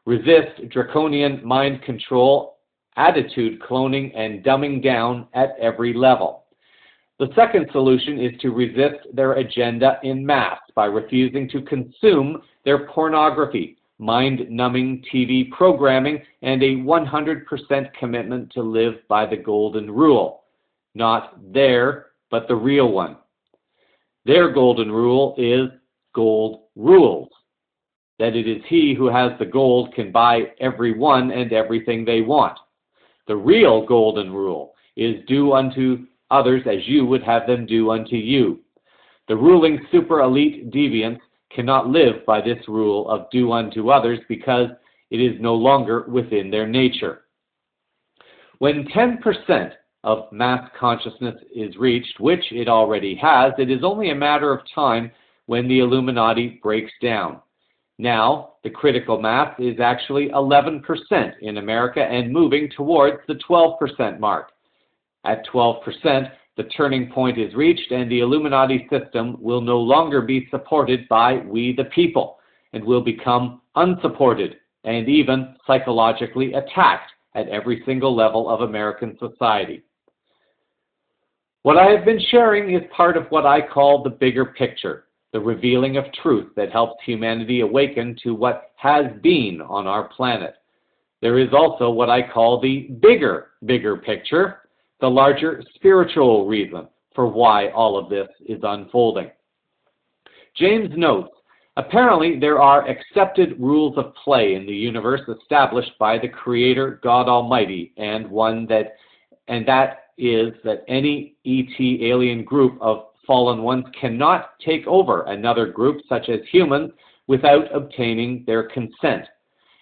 Resist draconian mind control, attitude cloning, and dumbing down at every level. The second solution is to resist their agenda in mass by refusing to consume their pornography, mind-numbing TV programming, and a 100% commitment to live by the golden rule. Not their, but the real one. Their golden rule is gold rules. That it is he who has the gold can buy everyone and everything they want. The real golden rule is do unto others as you would have them do unto you. The ruling super elite deviants cannot live by this rule of do unto others because it is no longer within their nature. When 10% of mass consciousness is reached, which it already has, it is only a matter of time when the Illuminati breaks down. Now, the critical mass is actually 11% in America and moving towards the 12% mark. At 12%, the turning point is reached and the Illuminati system will no longer be supported by we the people and will become unsupported and even psychologically attacked at every single level of American society. What I have been sharing is part of what I call the bigger picture, the revealing of truth that helps humanity awaken to what has been on our planet. There is also what I call the bigger picture, the larger spiritual reason for why all of this is unfolding. James notes, apparently there are accepted rules of play in the universe established by the Creator God Almighty, and that is that any ET alien group of fallen ones cannot take over another group such as humans without obtaining their consent.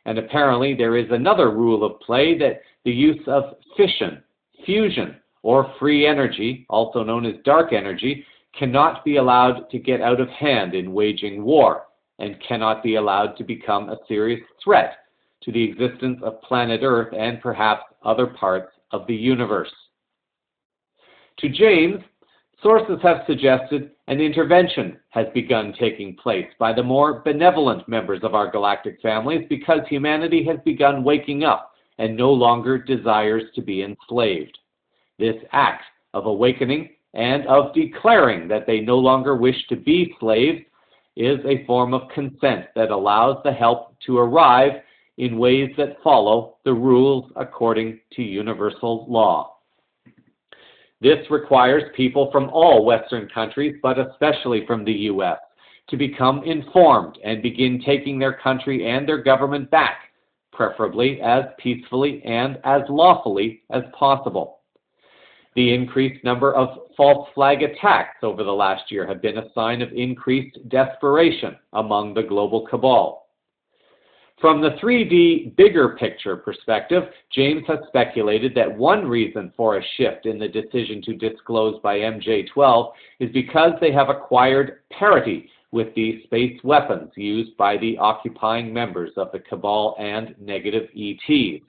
And apparently there is another rule of play, that the use of fission, fusion, or free energy, also known as dark energy, cannot be allowed to get out of hand in waging war, and cannot be allowed to become a serious threat to the existence of planet Earth and perhaps other parts of the universe. To James, sources have suggested an intervention has begun taking place by the more benevolent members of our galactic families because humanity has begun waking up and no longer desires to be enslaved. This act of awakening and of declaring that they no longer wish to be slaves is a form of consent that allows the help to arrive in ways that follow the rules according to universal law. This requires people from all Western countries, but especially from the U.S., to become informed and begin taking their country and their government back, preferably as peacefully and as lawfully as possible. The increased number of false flag attacks over the last year have been a sign of increased desperation among the global cabal. From the 3D bigger picture perspective, James has speculated that one reason for a shift in the decision to disclose by MJ12 is because they have acquired parity with the space weapons used by the occupying members of the cabal and negative ETs.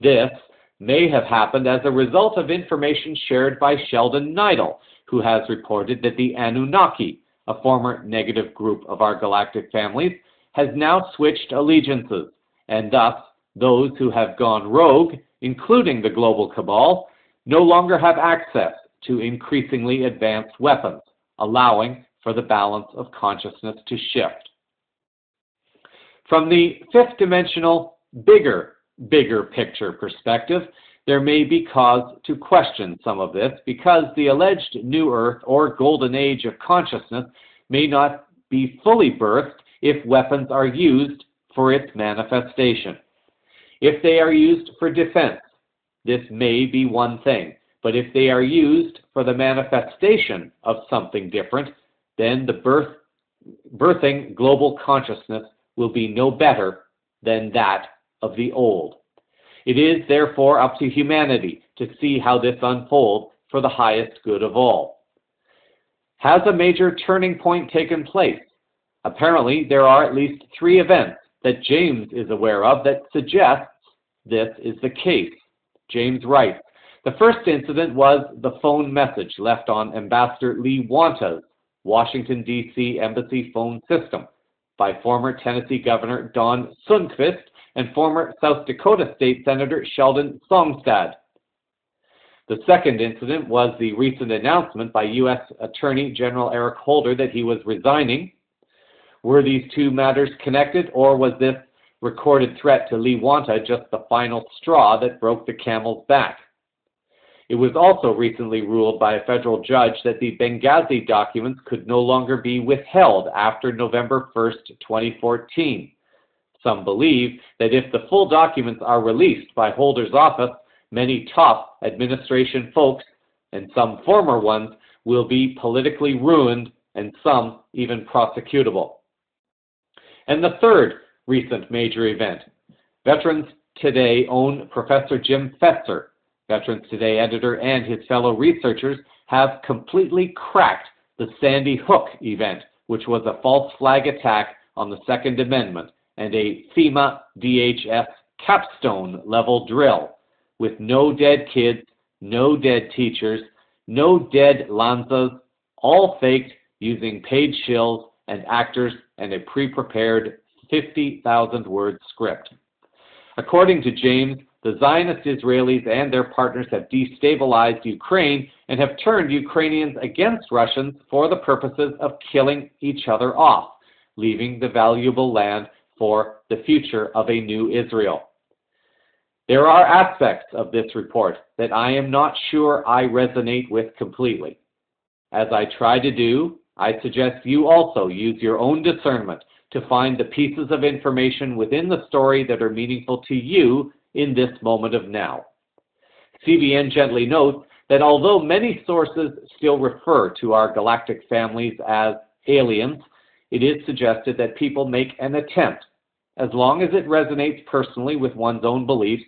This may have happened as a result of information shared by Sheldon Neidl, who has reported that the Anunnaki, a former negative group of our galactic families, has now switched allegiances, and thus those who have gone rogue, including the global cabal, no longer have access to increasingly advanced weapons, allowing for the balance of consciousness to shift. From the fifth dimensional, bigger picture perspective, there may be cause to question some of this because the alleged New Earth or Golden Age of consciousness may not be fully birthed if weapons are used for its manifestation. If they are used for defense, this may be one thing, but if they are used for the manifestation of something different, then the birthing global consciousness will be no better than that of the old. It is therefore up to humanity to see how this unfolds for the highest good of all. Has a major turning point taken place? Apparently, there are at least 3 events that James is aware of that suggests this is the case. James writes, the first incident was the phone message left on Ambassador Lee Wanta's Washington, D.C. Embassy phone system by former Tennessee Governor Don Sundquist and former South Dakota State Senator Sheldon Songstad. The second incident was the recent announcement by U.S. Attorney General Eric Holder that he was resigning. Were these 2 matters connected, or was this recorded threat to Lee Wanta just the final straw that broke the camel's back? It was also recently ruled by a federal judge that the Benghazi documents could no longer be withheld after November 1st, 2014. Some believe that if the full documents are released by Holder's office, many top administration folks, and some former ones, will be politically ruined and some even prosecutable. And the third recent major event. Veterans Today own Professor Jim Fetzer, Veterans Today editor, and his fellow researchers have completely cracked the Sandy Hook event, which was a false flag attack on the Second Amendment and a FEMA DHS capstone level drill with no dead kids, no dead teachers, no dead Lanzas, all faked using paid shills and actors and a pre-prepared 50,000-word script. According to James, the Zionist Israelis and their partners have destabilized Ukraine and have turned Ukrainians against Russians for the purposes of killing each other off, leaving the valuable land for the future of a new Israel. There are aspects of this report that I am not sure I resonate with completely. As I try to do, I suggest you also use your own discernment to find the pieces of information within the story that are meaningful to you in this moment of now. CVN gently notes that although many sources still refer to our galactic families as aliens, it is suggested that people make an attempt, as long as it resonates personally with one's own beliefs,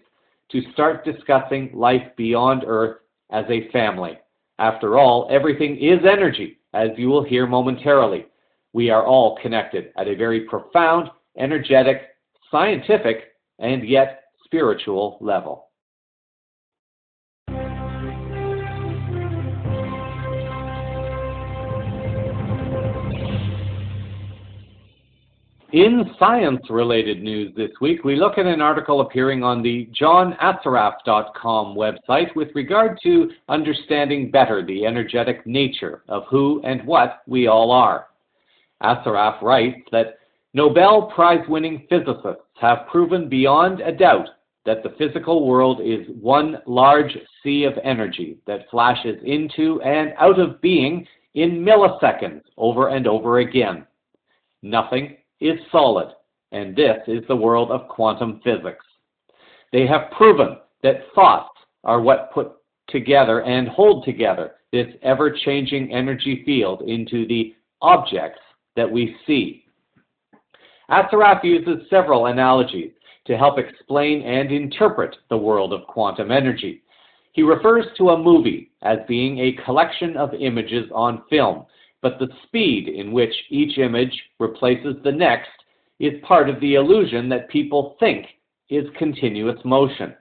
to start discussing life beyond Earth as a family. After all, everything is energy, as you will hear momentarily. We are all connected at a very profound, energetic, scientific, and yet spiritual level. In science-related news this week, we look at an article appearing on the johnasaraf.com website with regard to understanding better the energetic nature of who and what we all are. Asaraf writes that Nobel Prize-winning physicists have proven beyond a doubt that the physical world is one large sea of energy that flashes into and out of being in milliseconds over and over again. Nothing is solid, and this is the world of quantum physics. They have proven that thoughts are what put together and hold together this ever-changing energy field into the objects that we see. Asaraf uses several analogies to help explain and interpret the world of quantum energy. He refers to a movie as being a collection of images on film, but the speed in which each image replaces the next is part of the illusion that people think is continuous motion.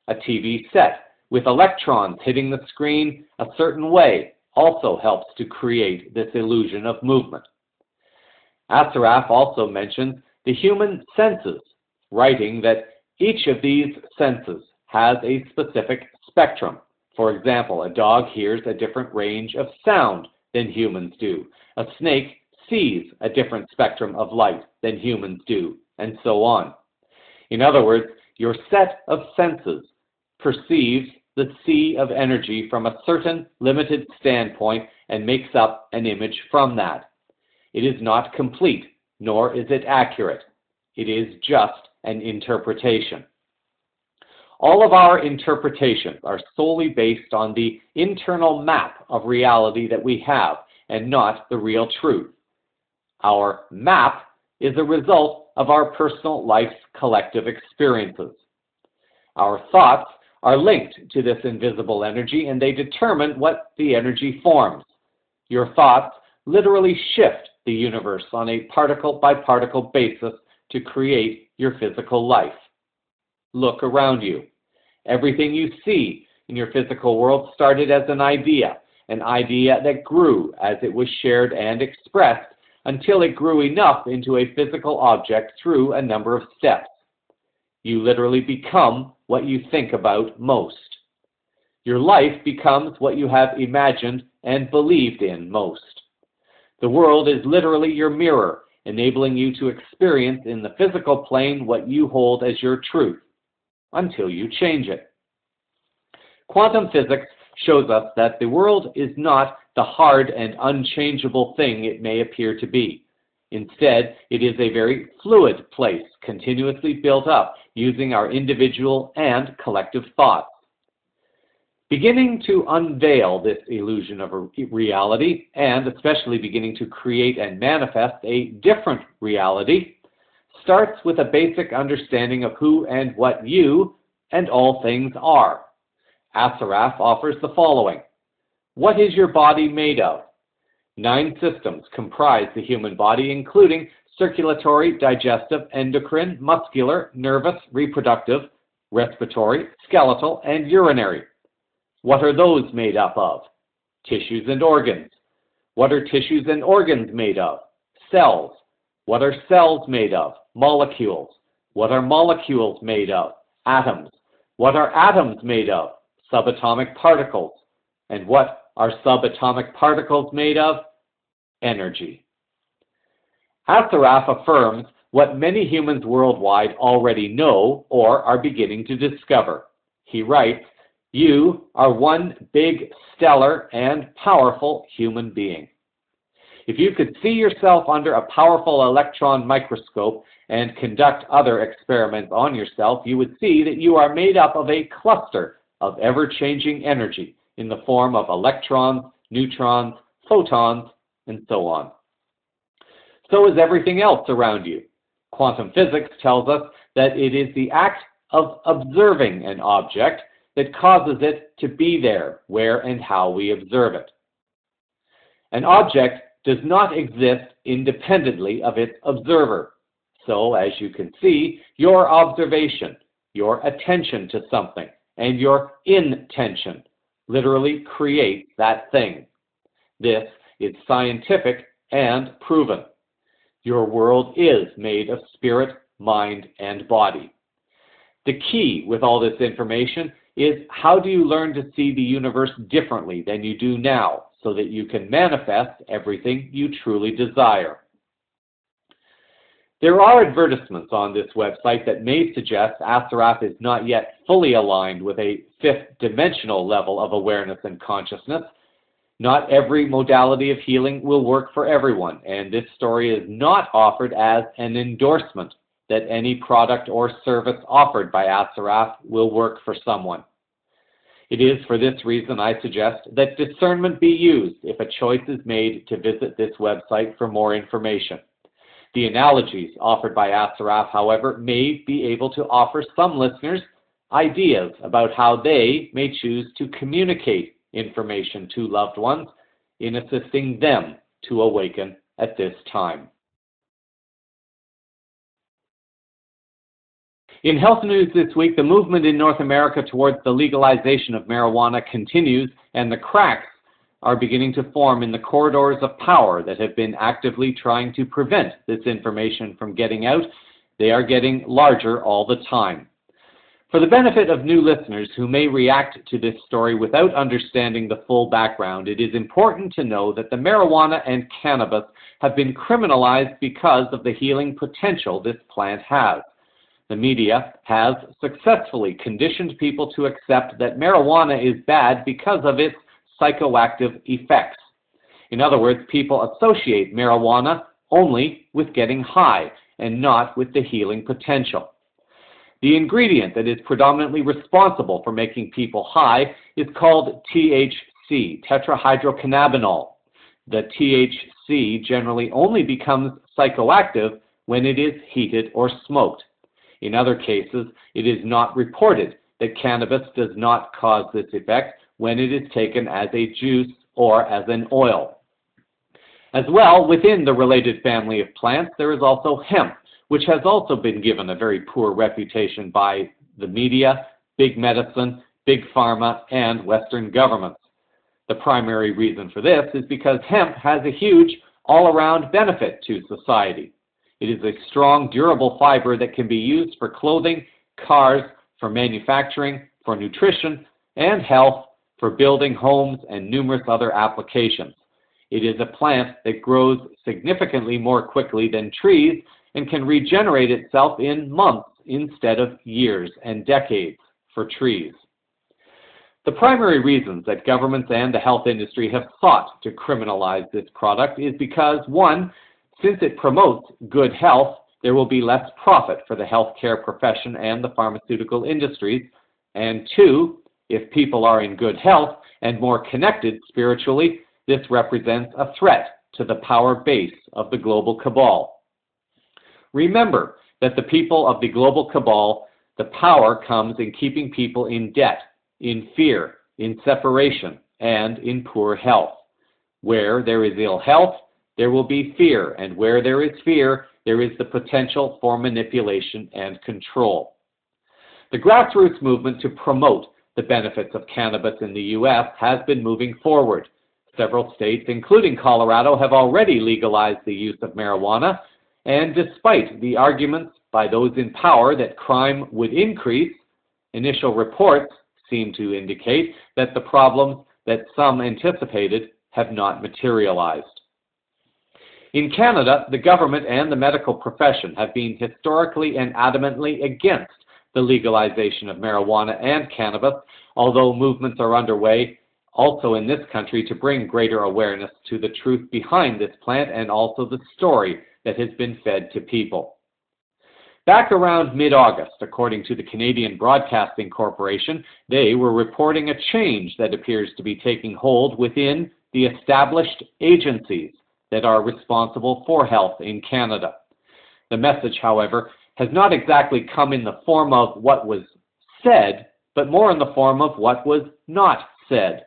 A TV set with electrons hitting the screen a certain way also helps to create this illusion of movement. Asaraf also mentions the human senses, writing that each of these senses has a specific spectrum. For example, a dog hears a different range of sound than humans do. A snake sees a different spectrum of light than humans do, and so on. In other words, your set of senses perceives the sea of energy from a certain limited standpoint and makes up an image from that. It is not complete, nor is it accurate. It is just an interpretation. All of our interpretations are solely based on the internal map of reality that we have, and not the real truth. Our map is a result of our personal life's collective experiences. Our thoughts are linked to this invisible energy, and they determine what the energy forms. Your thoughts literally shift the universe on a particle-by-particle basis to create your physical life. Look around you. Everything you see in your physical world started as an idea that grew as it was shared and expressed until it grew enough into a physical object through a number of steps. You literally become what you think about most. Your life becomes what you have imagined and believed in most. The world is literally your mirror, enabling you to experience in the physical plane what you hold as your truth, until you change it. Quantum physics shows us that the world is not the hard and unchangeable thing it may appear to be. Instead, it is a very fluid place, continuously built up using our individual and collective thoughts. Beginning to unveil this illusion of reality, and especially beginning to create and manifest a different reality, starts with a basic understanding of who and what you and all things are. Asaraf offers the following. What is your body made of? 9 systems comprise the human body, including circulatory, digestive, endocrine, muscular, nervous, reproductive, respiratory, skeletal, and urinary. What are those made up of? Tissues and organs. What are tissues and organs made of? Cells. What are cells made of? Molecules. What are molecules made of? Atoms. What are atoms made of? Subatomic particles. And what are subatomic particles made of? Energy. Asaraf affirms what many humans worldwide already know or are beginning to discover. He writes, "You are one big, stellar, and powerful human being." If you could see yourself under a powerful electron microscope and conduct other experiments on yourself, you would see that you are made up of a cluster of ever-changing energy in the form of electrons, neutrons, photons, and so on. So is everything else around you. Quantum physics tells us that it is the act of observing an object that causes it to be there, where and how we observe it. An object does not exist independently of its observer. So, as you can see, your observation, your attention to something, and your intention literally create that thing. This is scientific and proven. Your world is made of spirit, mind, and body. The key with all this information is how do you learn to see the universe differently than you do now so that you can manifest everything you truly desire. There are advertisements on this website that may suggest Asaraf is not yet fully aligned with a fifth-dimensional level of awareness and consciousness. Not every modality of healing will work for everyone, and this story is not offered as an endorsement that any product or service offered by Asaraf will work for someone. It is for this reason I suggest that discernment be used if a choice is made to visit this website for more information. The analogies offered by Asaraf, however, may be able to offer some listeners ideas about how they may choose to communicate information to loved ones in assisting them to awaken at this time. In health news this week, the movement in North America towards the legalization of marijuana continues, and the cracks are beginning to form in the corridors of power that have been actively trying to prevent this information from getting out. They are getting larger all the time. For the benefit of new listeners who may react to this story without understanding the full background, it is important to know that the marijuana and cannabis have been criminalized because of the healing potential this plant has. The media has successfully conditioned people to accept that marijuana is bad because of its psychoactive effects. In other words, people associate marijuana only with getting high and not with the healing potential. The ingredient that is predominantly responsible for making people high is called THC, tetrahydrocannabinol. The THC generally only becomes psychoactive when it is heated or smoked. In other cases, it is not reported that cannabis does not cause this effect when it is taken as a juice or as an oil. As well, within the related family of plants, there is also hemp, which has also been given a very poor reputation by the media, big medicine, big pharma, and Western governments. The primary reason for this is because hemp has a huge all-around benefit to society. It is a strong, durable fiber that can be used for clothing, cars, for manufacturing, for nutrition, and health, for building homes, and numerous other applications. It is a plant that grows significantly more quickly than trees and can regenerate itself in months instead of years and decades for trees. The primary reasons that governments and the health industry have sought to criminalize this product is because, one, since it promotes good health, there will be less profit for the healthcare profession and the pharmaceutical industries, and two, if people are in good health and more connected spiritually, this represents a threat to the power base of the global cabal. Remember that the people of the global cabal, the power comes in keeping people in debt, in fear, in separation, and in poor health. Where there is ill health, there will be fear, and where there is fear, there is the potential for manipulation and control. The grassroots movement to promote the benefits of cannabis in the U.S. has been moving forward. Several states, including Colorado, have already legalized the use of marijuana, and despite the arguments by those in power that crime would increase, initial reports seem to indicate that the problems that some anticipated have not materialized. In Canada, the government and the medical profession have been historically and adamantly against the legalization of marijuana and cannabis, although movements are underway also in this country to bring greater awareness to the truth behind this plant and also the story that has been fed to people. Back around mid-August, according to the Canadian Broadcasting Corporation, they were reporting a change that appears to be taking hold within the established agencies that are responsible for health in Canada. The message, however, has not exactly come in the form of what was said, but more in the form of what was not said.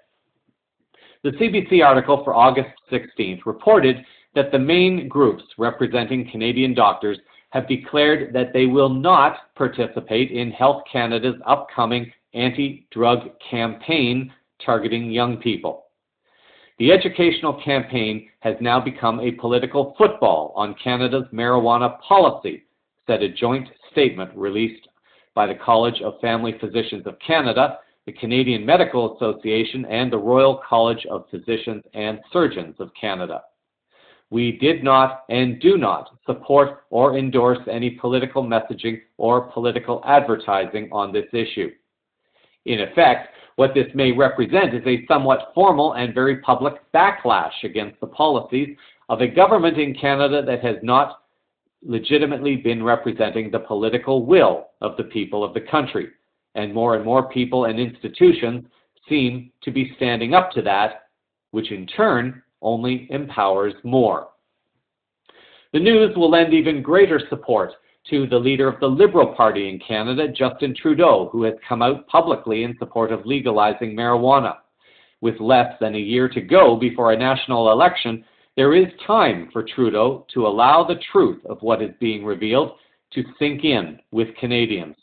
The CBC article for August 16th reported that the main groups representing Canadian doctors have declared that they will not participate in Health Canada's upcoming anti-drug campaign targeting young people. The educational campaign has now become a political football on Canada's marijuana policy, said a joint statement released by the College of Family Physicians of Canada, the Canadian Medical Association, and the Royal College of Physicians and Surgeons of Canada. We did not and do not support or endorse any political messaging or political advertising on this issue. In effect, what this may represent is a somewhat formal and very public backlash against the policies of a government in Canada that has not legitimately been representing the political will of the people of the country. And more people and institutions seem to be standing up to that, which in turn only empowers more. The news will lend even greater support to the leader of the Liberal Party in Canada, Justin Trudeau, who has come out publicly in support of legalizing marijuana. With less than a year to go before a national election, there is time for Trudeau to allow the truth of what is being revealed to sink in with Canadians.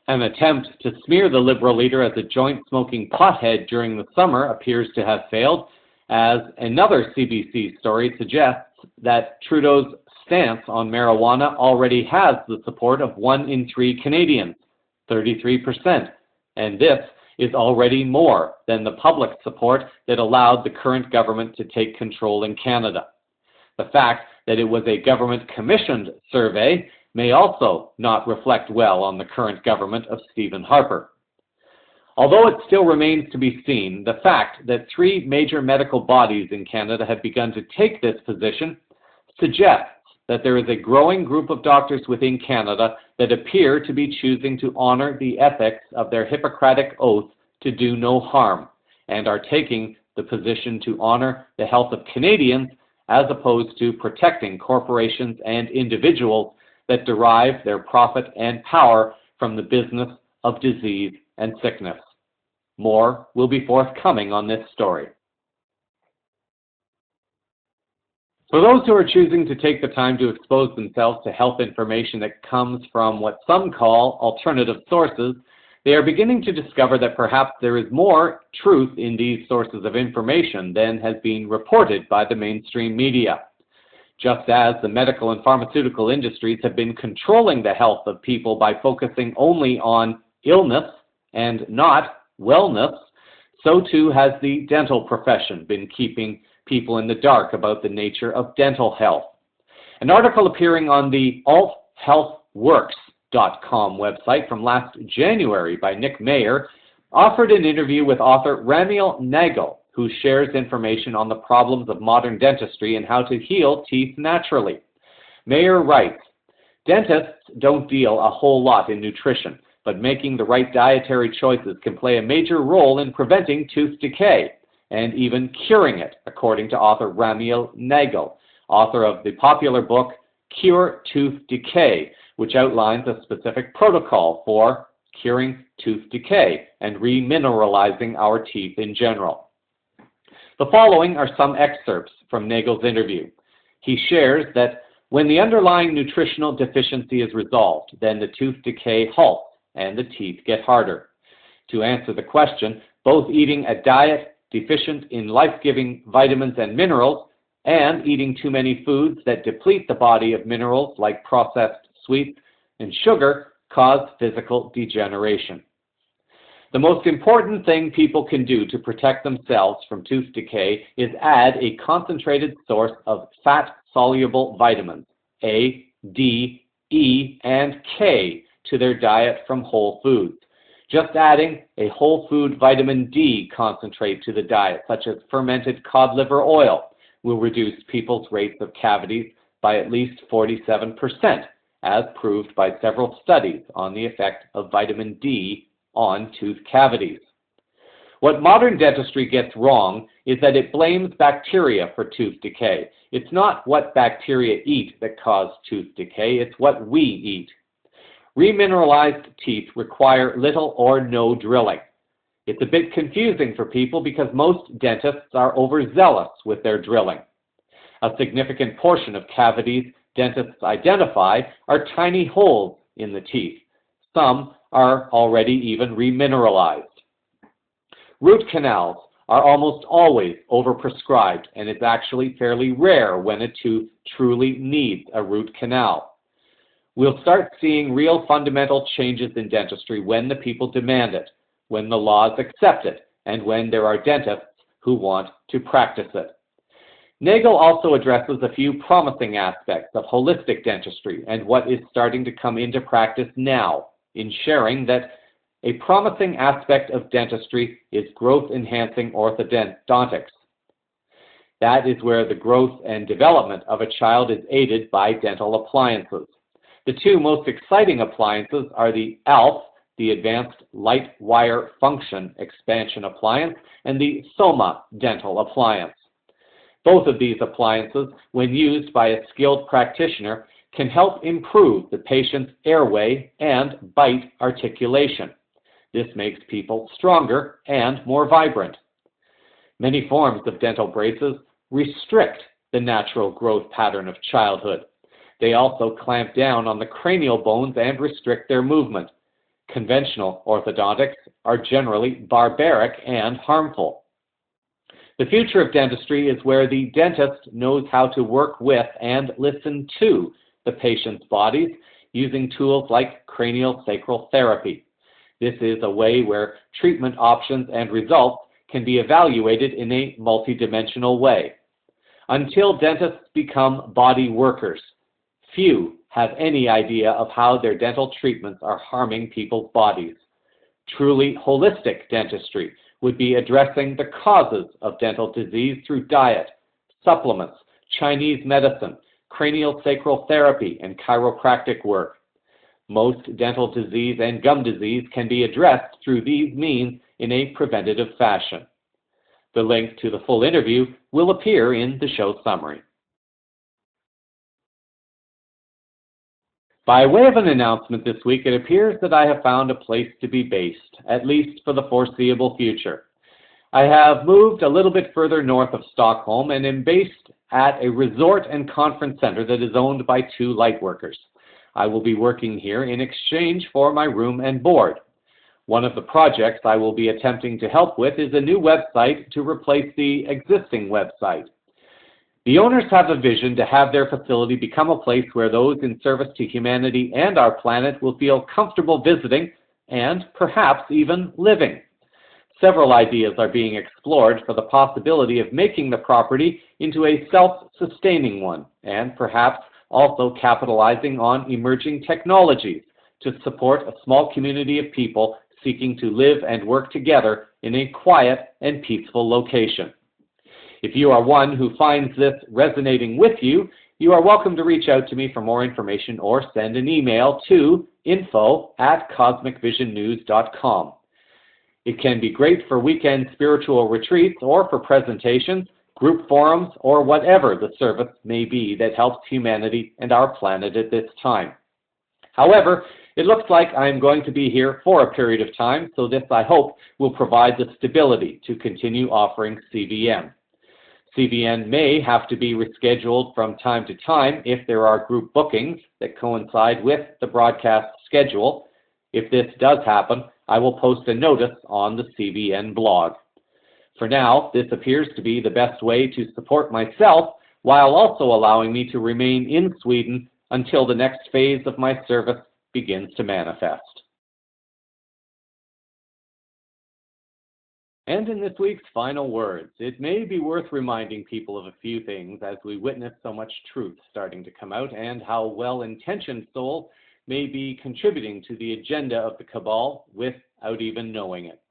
An attempt to smear the Liberal leader as a joint-smoking pothead during the summer appears to have failed, as another CBC story suggests that Trudeau's stance on marijuana already has the support of 1 in 3 Canadians, 33%, and this is already more than the public support that allowed the current government to take control in Canada. The fact that it was a government-commissioned survey may also not reflect well on the current government of Stephen Harper. Although it still remains to be seen, the fact that 3 major medical bodies in Canada have begun to take this position suggests that there is a growing group of doctors within Canada that appear to be choosing to honor the ethics of their Hippocratic oath to do no harm, and are taking the position to honor the health of Canadians as opposed to protecting corporations and individuals that derive their profit and power from the business of disease and sickness. More will be forthcoming on this story. For those who are choosing to take the time to expose themselves to health information that comes from what some call alternative sources, they are beginning to discover that perhaps there is more truth in these sources of information than has been reported by the mainstream media. Just as the medical and pharmaceutical industries have been controlling the health of people by focusing only on illness and not wellness, so too has the dental profession been keeping people in the dark about the nature of dental health. An article appearing on the althealthworks.com website from last January by Nick Mayer offered an interview with author Ramiel Nagel, who shares information on the problems of modern dentistry and how to heal teeth naturally. Mayer writes, "Dentists don't deal a whole lot in nutrition, but making the right dietary choices can play a major role in preventing tooth decay, and even curing it, according to author Ramiel Nagel, author of the popular book Cure Tooth Decay, which outlines a specific protocol for curing tooth decay and remineralizing our teeth in general." The following are some excerpts from Nagel's interview. He shares that when the underlying nutritional deficiency is resolved, then the tooth decay halts and the teeth get harder. To answer the question, both eating a diet deficient in life-giving vitamins and minerals and eating too many foods that deplete the body of minerals like processed sweets and sugar cause physical degeneration. The most important thing people can do to protect themselves from tooth decay is add a concentrated source of fat-soluble vitamins, A, D, E, and K, to their diet from whole foods. Just adding a whole food vitamin D concentrate to the diet, such as fermented cod liver oil, will reduce people's rates of cavities by at least 47%, as proved by several studies on the effect of vitamin D on tooth cavities. What modern dentistry gets wrong is that it blames bacteria for tooth decay. It's not what bacteria eat that cause tooth decay, it's what we eat. Remineralized teeth require little or no drilling. It's a bit confusing for people because most dentists are overzealous with their drilling. A significant portion of cavities dentists identify are tiny holes in the teeth. Some are already even remineralized. Root canals are almost always overprescribed, and it's actually fairly rare when a tooth truly needs a root canal. We'll start seeing real fundamental changes in dentistry when the people demand it, when the laws accept it, and when there are dentists who want to practice it. Nagel also addresses a few promising aspects of holistic dentistry and what is starting to come into practice now, in sharing that a promising aspect of dentistry is growth-enhancing orthodontics. That is where the growth and development of a child is aided by dental appliances. The two most exciting appliances are the ALF, the Advanced Light Wire Function Expansion Appliance, and the Soma Dental Appliance. Both of these appliances, when used by a skilled practitioner, can help improve the patient's airway and bite articulation. This makes people stronger and more vibrant. Many forms of dental braces restrict the natural growth pattern of childhood. They also clamp down on the cranial bones and restrict their movement. Conventional orthodontics are generally barbaric and harmful. The future of dentistry is where the dentist knows how to work with and listen to the patient's bodies using tools like craniosacral therapy. This is a way where treatment options and results can be evaluated in a multidimensional way. Until dentists become body workers, few have any idea of how their dental treatments are harming people's bodies. Truly holistic dentistry would be addressing the causes of dental disease through diet, supplements, Chinese medicine, craniosacral therapy, and chiropractic work. Most dental disease and gum disease can be addressed through these means in a preventative fashion. The link to the full interview will appear in the show summary. By way of an announcement this week, it appears that I have found a place to be based, at least for the foreseeable future. I have moved a little bit further north of Stockholm and am based at a resort and conference center that is owned by 2 lightworkers. I will be working here in exchange for my room and board. One of the projects I will be attempting to help with is a new website to replace the existing website. The owners have a vision to have their facility become a place where those in service to humanity and our planet will feel comfortable visiting and perhaps even living. Several ideas are being explored for the possibility of making the property into a self-sustaining one, and perhaps also capitalizing on emerging technologies to support a small community of people seeking to live and work together in a quiet and peaceful location. If you are one who finds this resonating with you, you are welcome to reach out to me for more information or send an email to info@cosmicvisionnews.com. It can be great for weekend spiritual retreats or for presentations, group forums, or whatever the service may be that helps humanity and our planet at this time. However, it looks like I'm going to be here for a period of time, so this, I hope, will provide the stability to continue offering CVN. CVN may have to be rescheduled from time to time if there are group bookings that coincide with the broadcast schedule. If this does happen, I will post a notice on the CVN blog. For now, this appears to be the best way to support myself while also allowing me to remain in Sweden until the next phase of my service begins to manifest. And in this week's final words, it may be worth reminding people of a few things as we witness so much truth starting to come out and how well-intentioned souls may be contributing to the agenda of the cabal without even knowing it.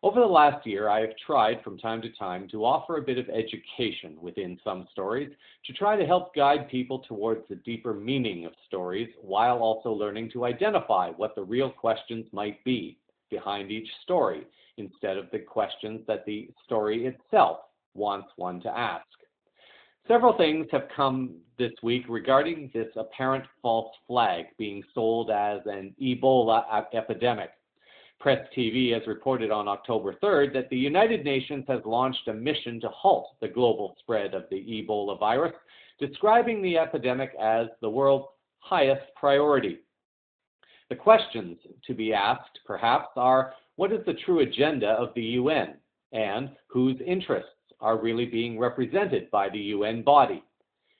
Over the last year, I have tried from time to time to offer a bit of education within some stories to try to help guide people towards the deeper meaning of stories while also learning to identify what the real questions might be behind each story, instead of the questions that the story itself wants one to ask. Several things have come this week regarding this apparent false flag being sold as an Ebola epidemic. Press TV has reported on October 3rd that the United Nations has launched a mission to halt the global spread of the Ebola virus, describing the epidemic as the world's highest priority. The questions to be asked, perhaps, are: what is the true agenda of the UN, and whose interests are really being represented by the UN body?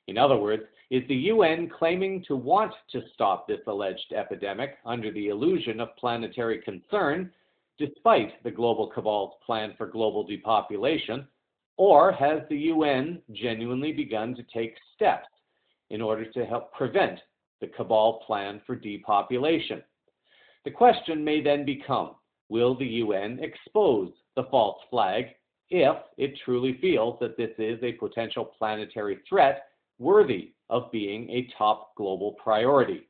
In other words, is the UN claiming to want to stop this alleged epidemic under the illusion of planetary concern, despite the global cabal's plan for global depopulation, or has the UN genuinely begun to take steps in order to help prevent the cabal plan for depopulation? The question may then become, will the UN expose the false flag if it truly feels that this is a potential planetary threat worthy of being a top global priority?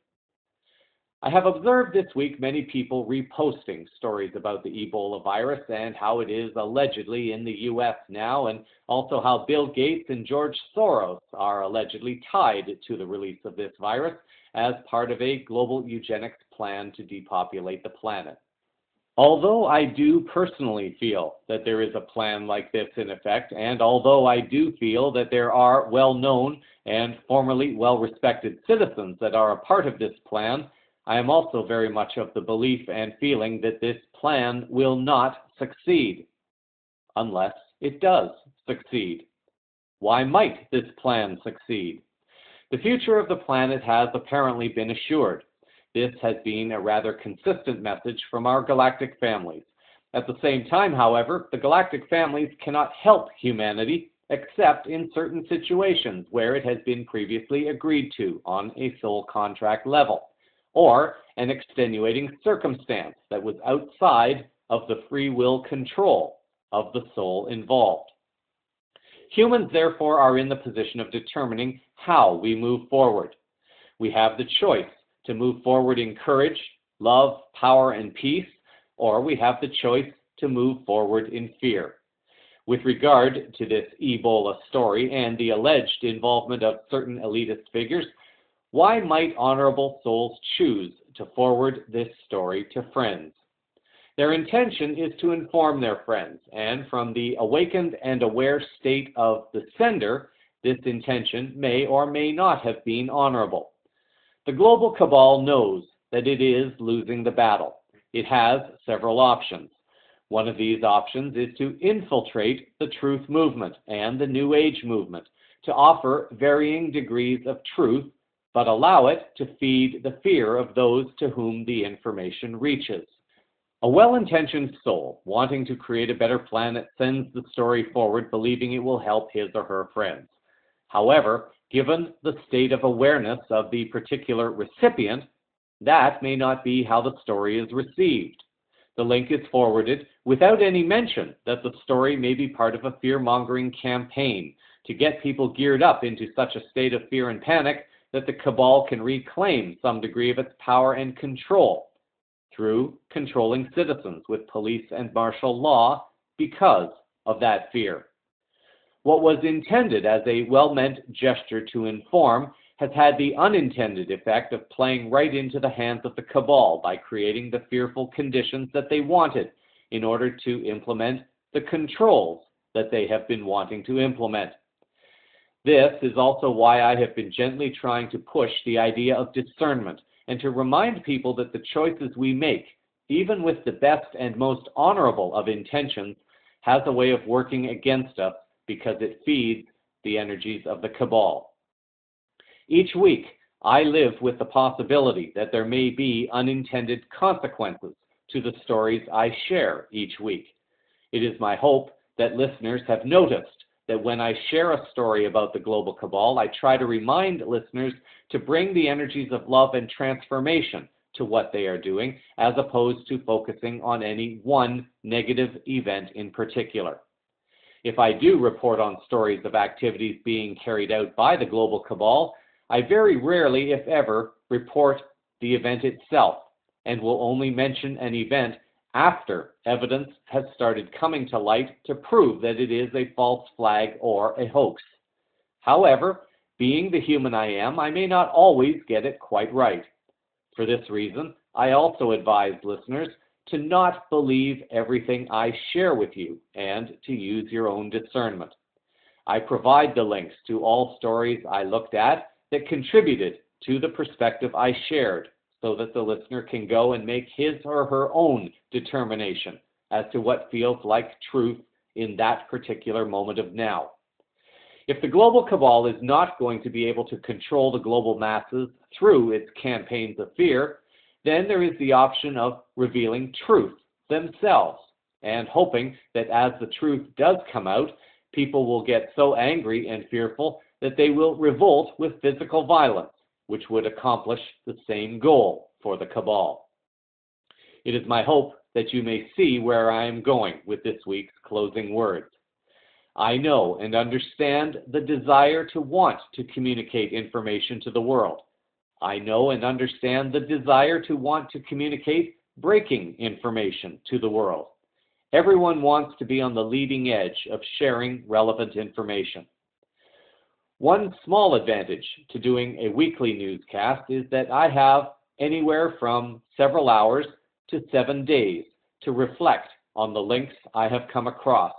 I have observed this week many people reposting stories about the Ebola virus and how it is allegedly in the US now, and also how Bill Gates and George Soros are allegedly tied to the release of this virus as part of a global eugenics plan to depopulate the planet. Although I do personally feel that there is a plan like this in effect, and although I do feel that there are well-known and formerly well-respected citizens that are a part of this plan, I am also very much of the belief and feeling that this plan will not succeed unless it does succeed? Why might this plan succeed? The future of the planet has apparently been assured. This has been a rather consistent message from our galactic families. At the same time, however, the galactic families cannot help humanity except in certain situations where it has been previously agreed to on a soul contract level, or an extenuating circumstance that was outside of the free will control of the soul involved. Humans, therefore, are in the position of determining how we move forward. We have the choice to move forward in courage, love, power, and peace, or we have the choice to move forward in fear. With regard to this Ebola story and the alleged involvement of certain elitist figures, why might honorable souls choose to forward this story to friends? Their intention is to inform their friends, and from the awakened and aware state of the sender, this intention may or may not have been honorable. The global cabal knows that it is losing the battle. It has several options. One of these options is to infiltrate the truth movement and the New Age movement, to offer varying degrees of truth, but allow it to feed the fear of those to whom the information reaches. A well-intentioned soul wanting to create a better planet sends the story forward believing it will help his or her friends. However, given the state of awareness of the particular recipient, that may not be how the story is received. The link is forwarded without any mention that the story may be part of a fear-mongering campaign to get people geared up into such a state of fear and panic that the cabal can reclaim some degree of its power and control through controlling citizens with police and martial law because of that fear. What was intended as a well-meant gesture to inform has had the unintended effect of playing right into the hands of the cabal by creating the fearful conditions that they wanted in order to implement the controls that they have been wanting to implement. This is also why I have been gently trying to push the idea of discernment and to remind people that the choices we make, even with the best and most honorable of intentions, has a way of working against us because it feeds the energies of the cabal. Each week, I live with the possibility that there may be unintended consequences to the stories I share each week. It is my hope that listeners have noticed that when I share a story about the global cabal, I try to remind listeners to bring the energies of love and transformation to what they are doing, as opposed to focusing on any one negative event in particular. If I do report on stories of activities being carried out by the global cabal, I very rarely, if ever, report the event itself, and will only mention an event after evidence has started coming to light to prove that it is a false flag or a hoax. However, being the human I am, I may not always get it quite right. For this reason, I also advise listeners to not believe everything I share with you and to use your own discernment. I provide the links to all stories I looked at that contributed to the perspective I shared, so that the listener can go and make his or her own determination as to what feels like truth in that particular moment of now. If the global cabal is not going to be able to control the global masses through its campaigns of fear, then there is the option of revealing truth themselves and hoping that as the truth does come out, people will get so angry and fearful that they will revolt with physical violence, which would accomplish the same goal for the cabal. It is my hope that you may see where I am going with this week's closing words. I know and understand the desire to want to communicate information to the world. I know and understand the desire to want to communicate breaking information to the world. Everyone wants to be on the leading edge of sharing relevant information. One small advantage to doing a weekly newscast is that I have anywhere from several hours to 7 days to reflect on the links I have come across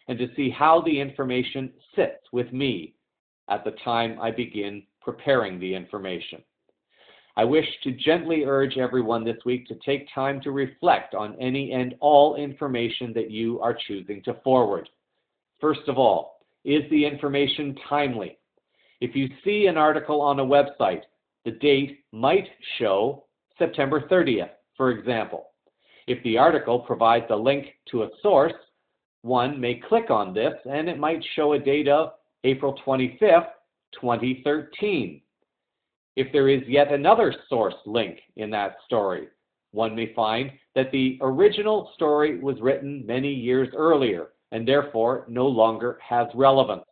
and to see how the information sits with me at the time I begin preparing the information. I wish to gently urge everyone this week to take time to reflect on any and all information that you are choosing to forward. First of all, Is the information timely? If you see an article on a website, the date might show September 30th, for example. If the article provides a link to a source, one may click on this and it might show a date of April 25th, 2013. If there is yet another source link in that story, one may find that the original story was written many years earlier and therefore no longer has relevance.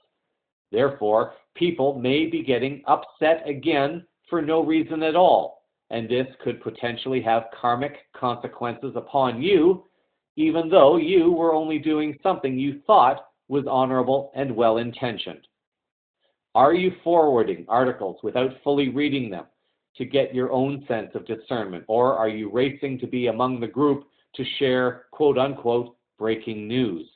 Therefore, people may be getting upset again for no reason at all, and this could potentially have karmic consequences upon you, even though you were only doing something you thought was honorable and well-intentioned. Are you forwarding articles without fully reading them to get your own sense of discernment, or are you racing to be among the group to share quote-unquote breaking news?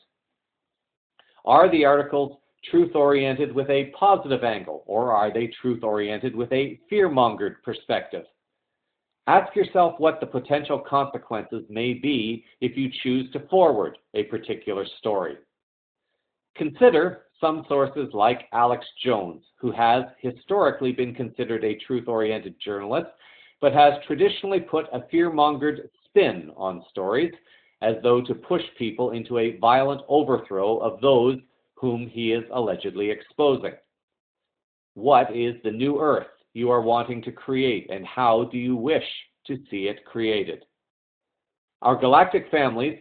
Are the articles truth-oriented with a positive angle, or are they truth-oriented with a fear-mongered perspective? Ask yourself what the potential consequences may be if you choose to forward a particular story. Consider some sources like Alex Jones, who has historically been considered a truth-oriented journalist, but has traditionally put a fear-mongered spin on stories, as though to push people into a violent overthrow of those whom he is allegedly exposing. What is the new earth you are wanting to create, and how do you wish to see it created? Our galactic families,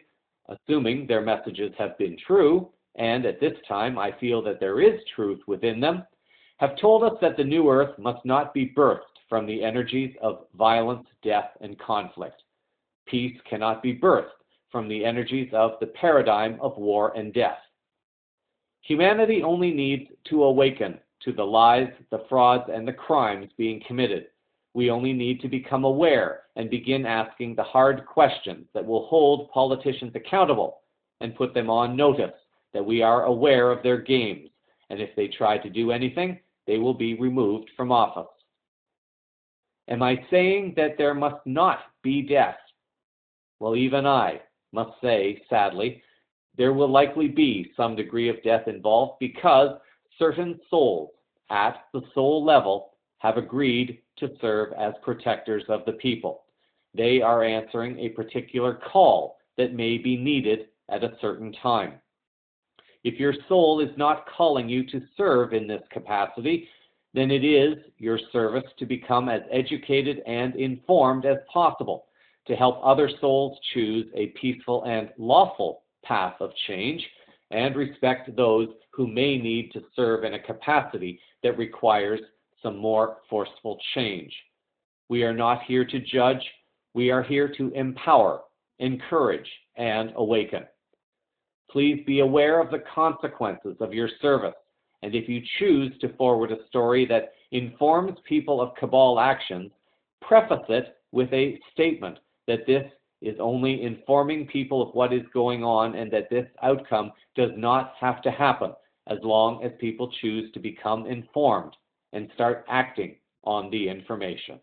assuming their messages have been true, and at this time I feel that there is truth within them, have told us that the new earth must not be birthed from the energies of violence, death, and conflict. Peace cannot be birthed from the energies of the paradigm of war and death. Humanity only needs to awaken to the lies, the frauds, and the crimes being committed. We only need to become aware and begin asking the hard questions that will hold politicians accountable and put them on notice that we are aware of their games, and if they try to do anything, they will be removed from office. Am I saying that there must not be death? Well, even I must say, sadly, there will likely be some degree of death involved because certain souls at the soul level have agreed to serve as protectors of the people. They are answering a particular call that may be needed at a certain time. If your soul is not calling you to serve in this capacity, then it is your service to become as educated and informed as possible to help other souls choose a peaceful and lawful path of change and respect those who may need to serve in a capacity that requires some more forceful change. We are not here to judge. We are here to empower, encourage, and awaken. Please be aware of the consequences of your service, and if you choose to forward a story that informs people of cabal actions, preface it with a statement that this is only informing people of what is going on and that this outcome does not have to happen as long as people choose to become informed and start acting on the information.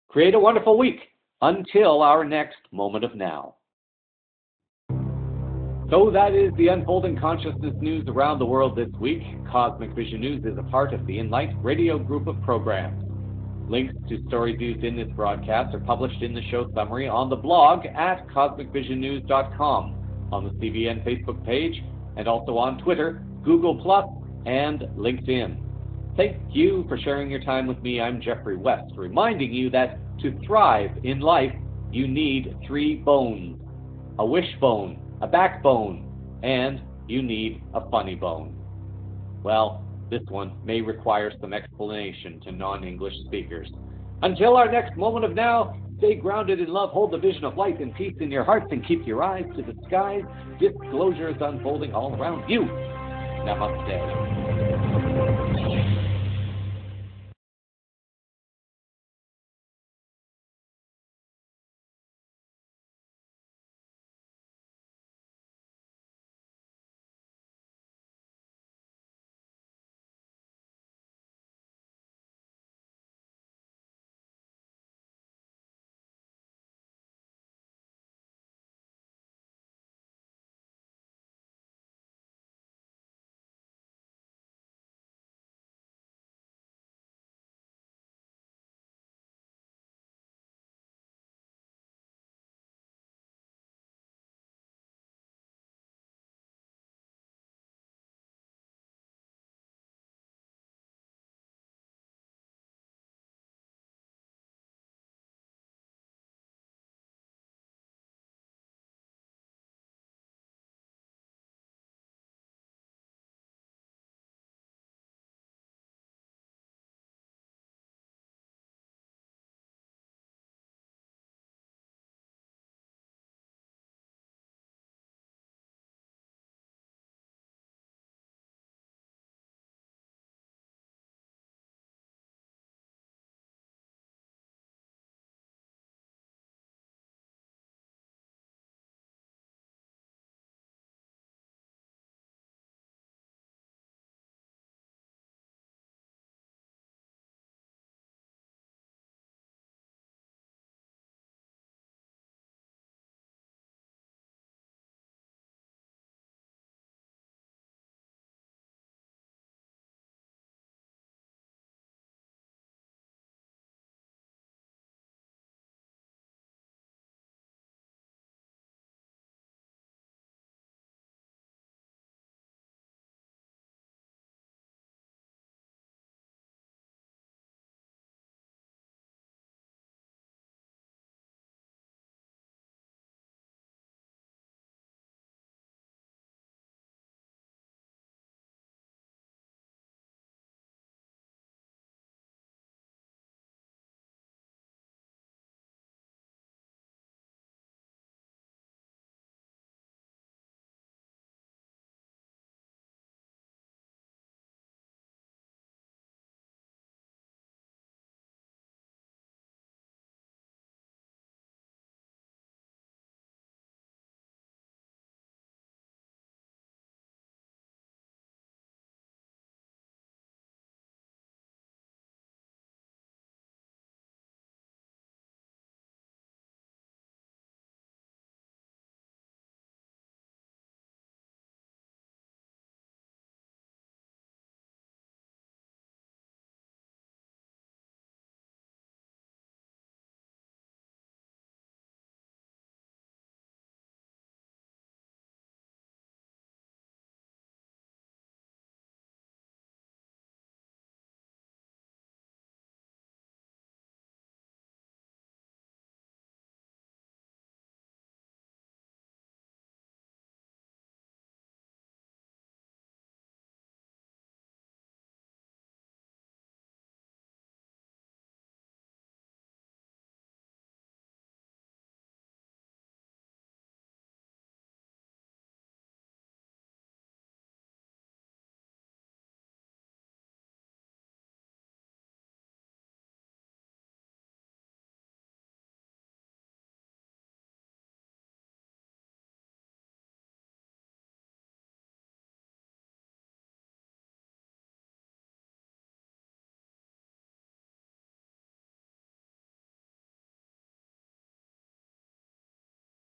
Create a wonderful week until our next moment of now. So that is the Unfolding Consciousness news around the world this week. Cosmic Vision News is a part of the Enlight radio group of programs. Links to stories used in this broadcast are published in the show summary on the blog at cosmicvisionnews.com, on the CVN Facebook page, and also on Twitter, Google+, and LinkedIn. Thank you for sharing your time with me. I'm Jeffrey West, reminding you that to thrive in life, you need 3 bones: a wishbone, a backbone, and you need a funny bone. Well, this one may require some explanation to non-English speakers. Until our next moment of now, stay grounded in love, hold the vision of light and peace in your hearts, and keep your eyes to the skies. Disclosure is unfolding all around you. Namaste.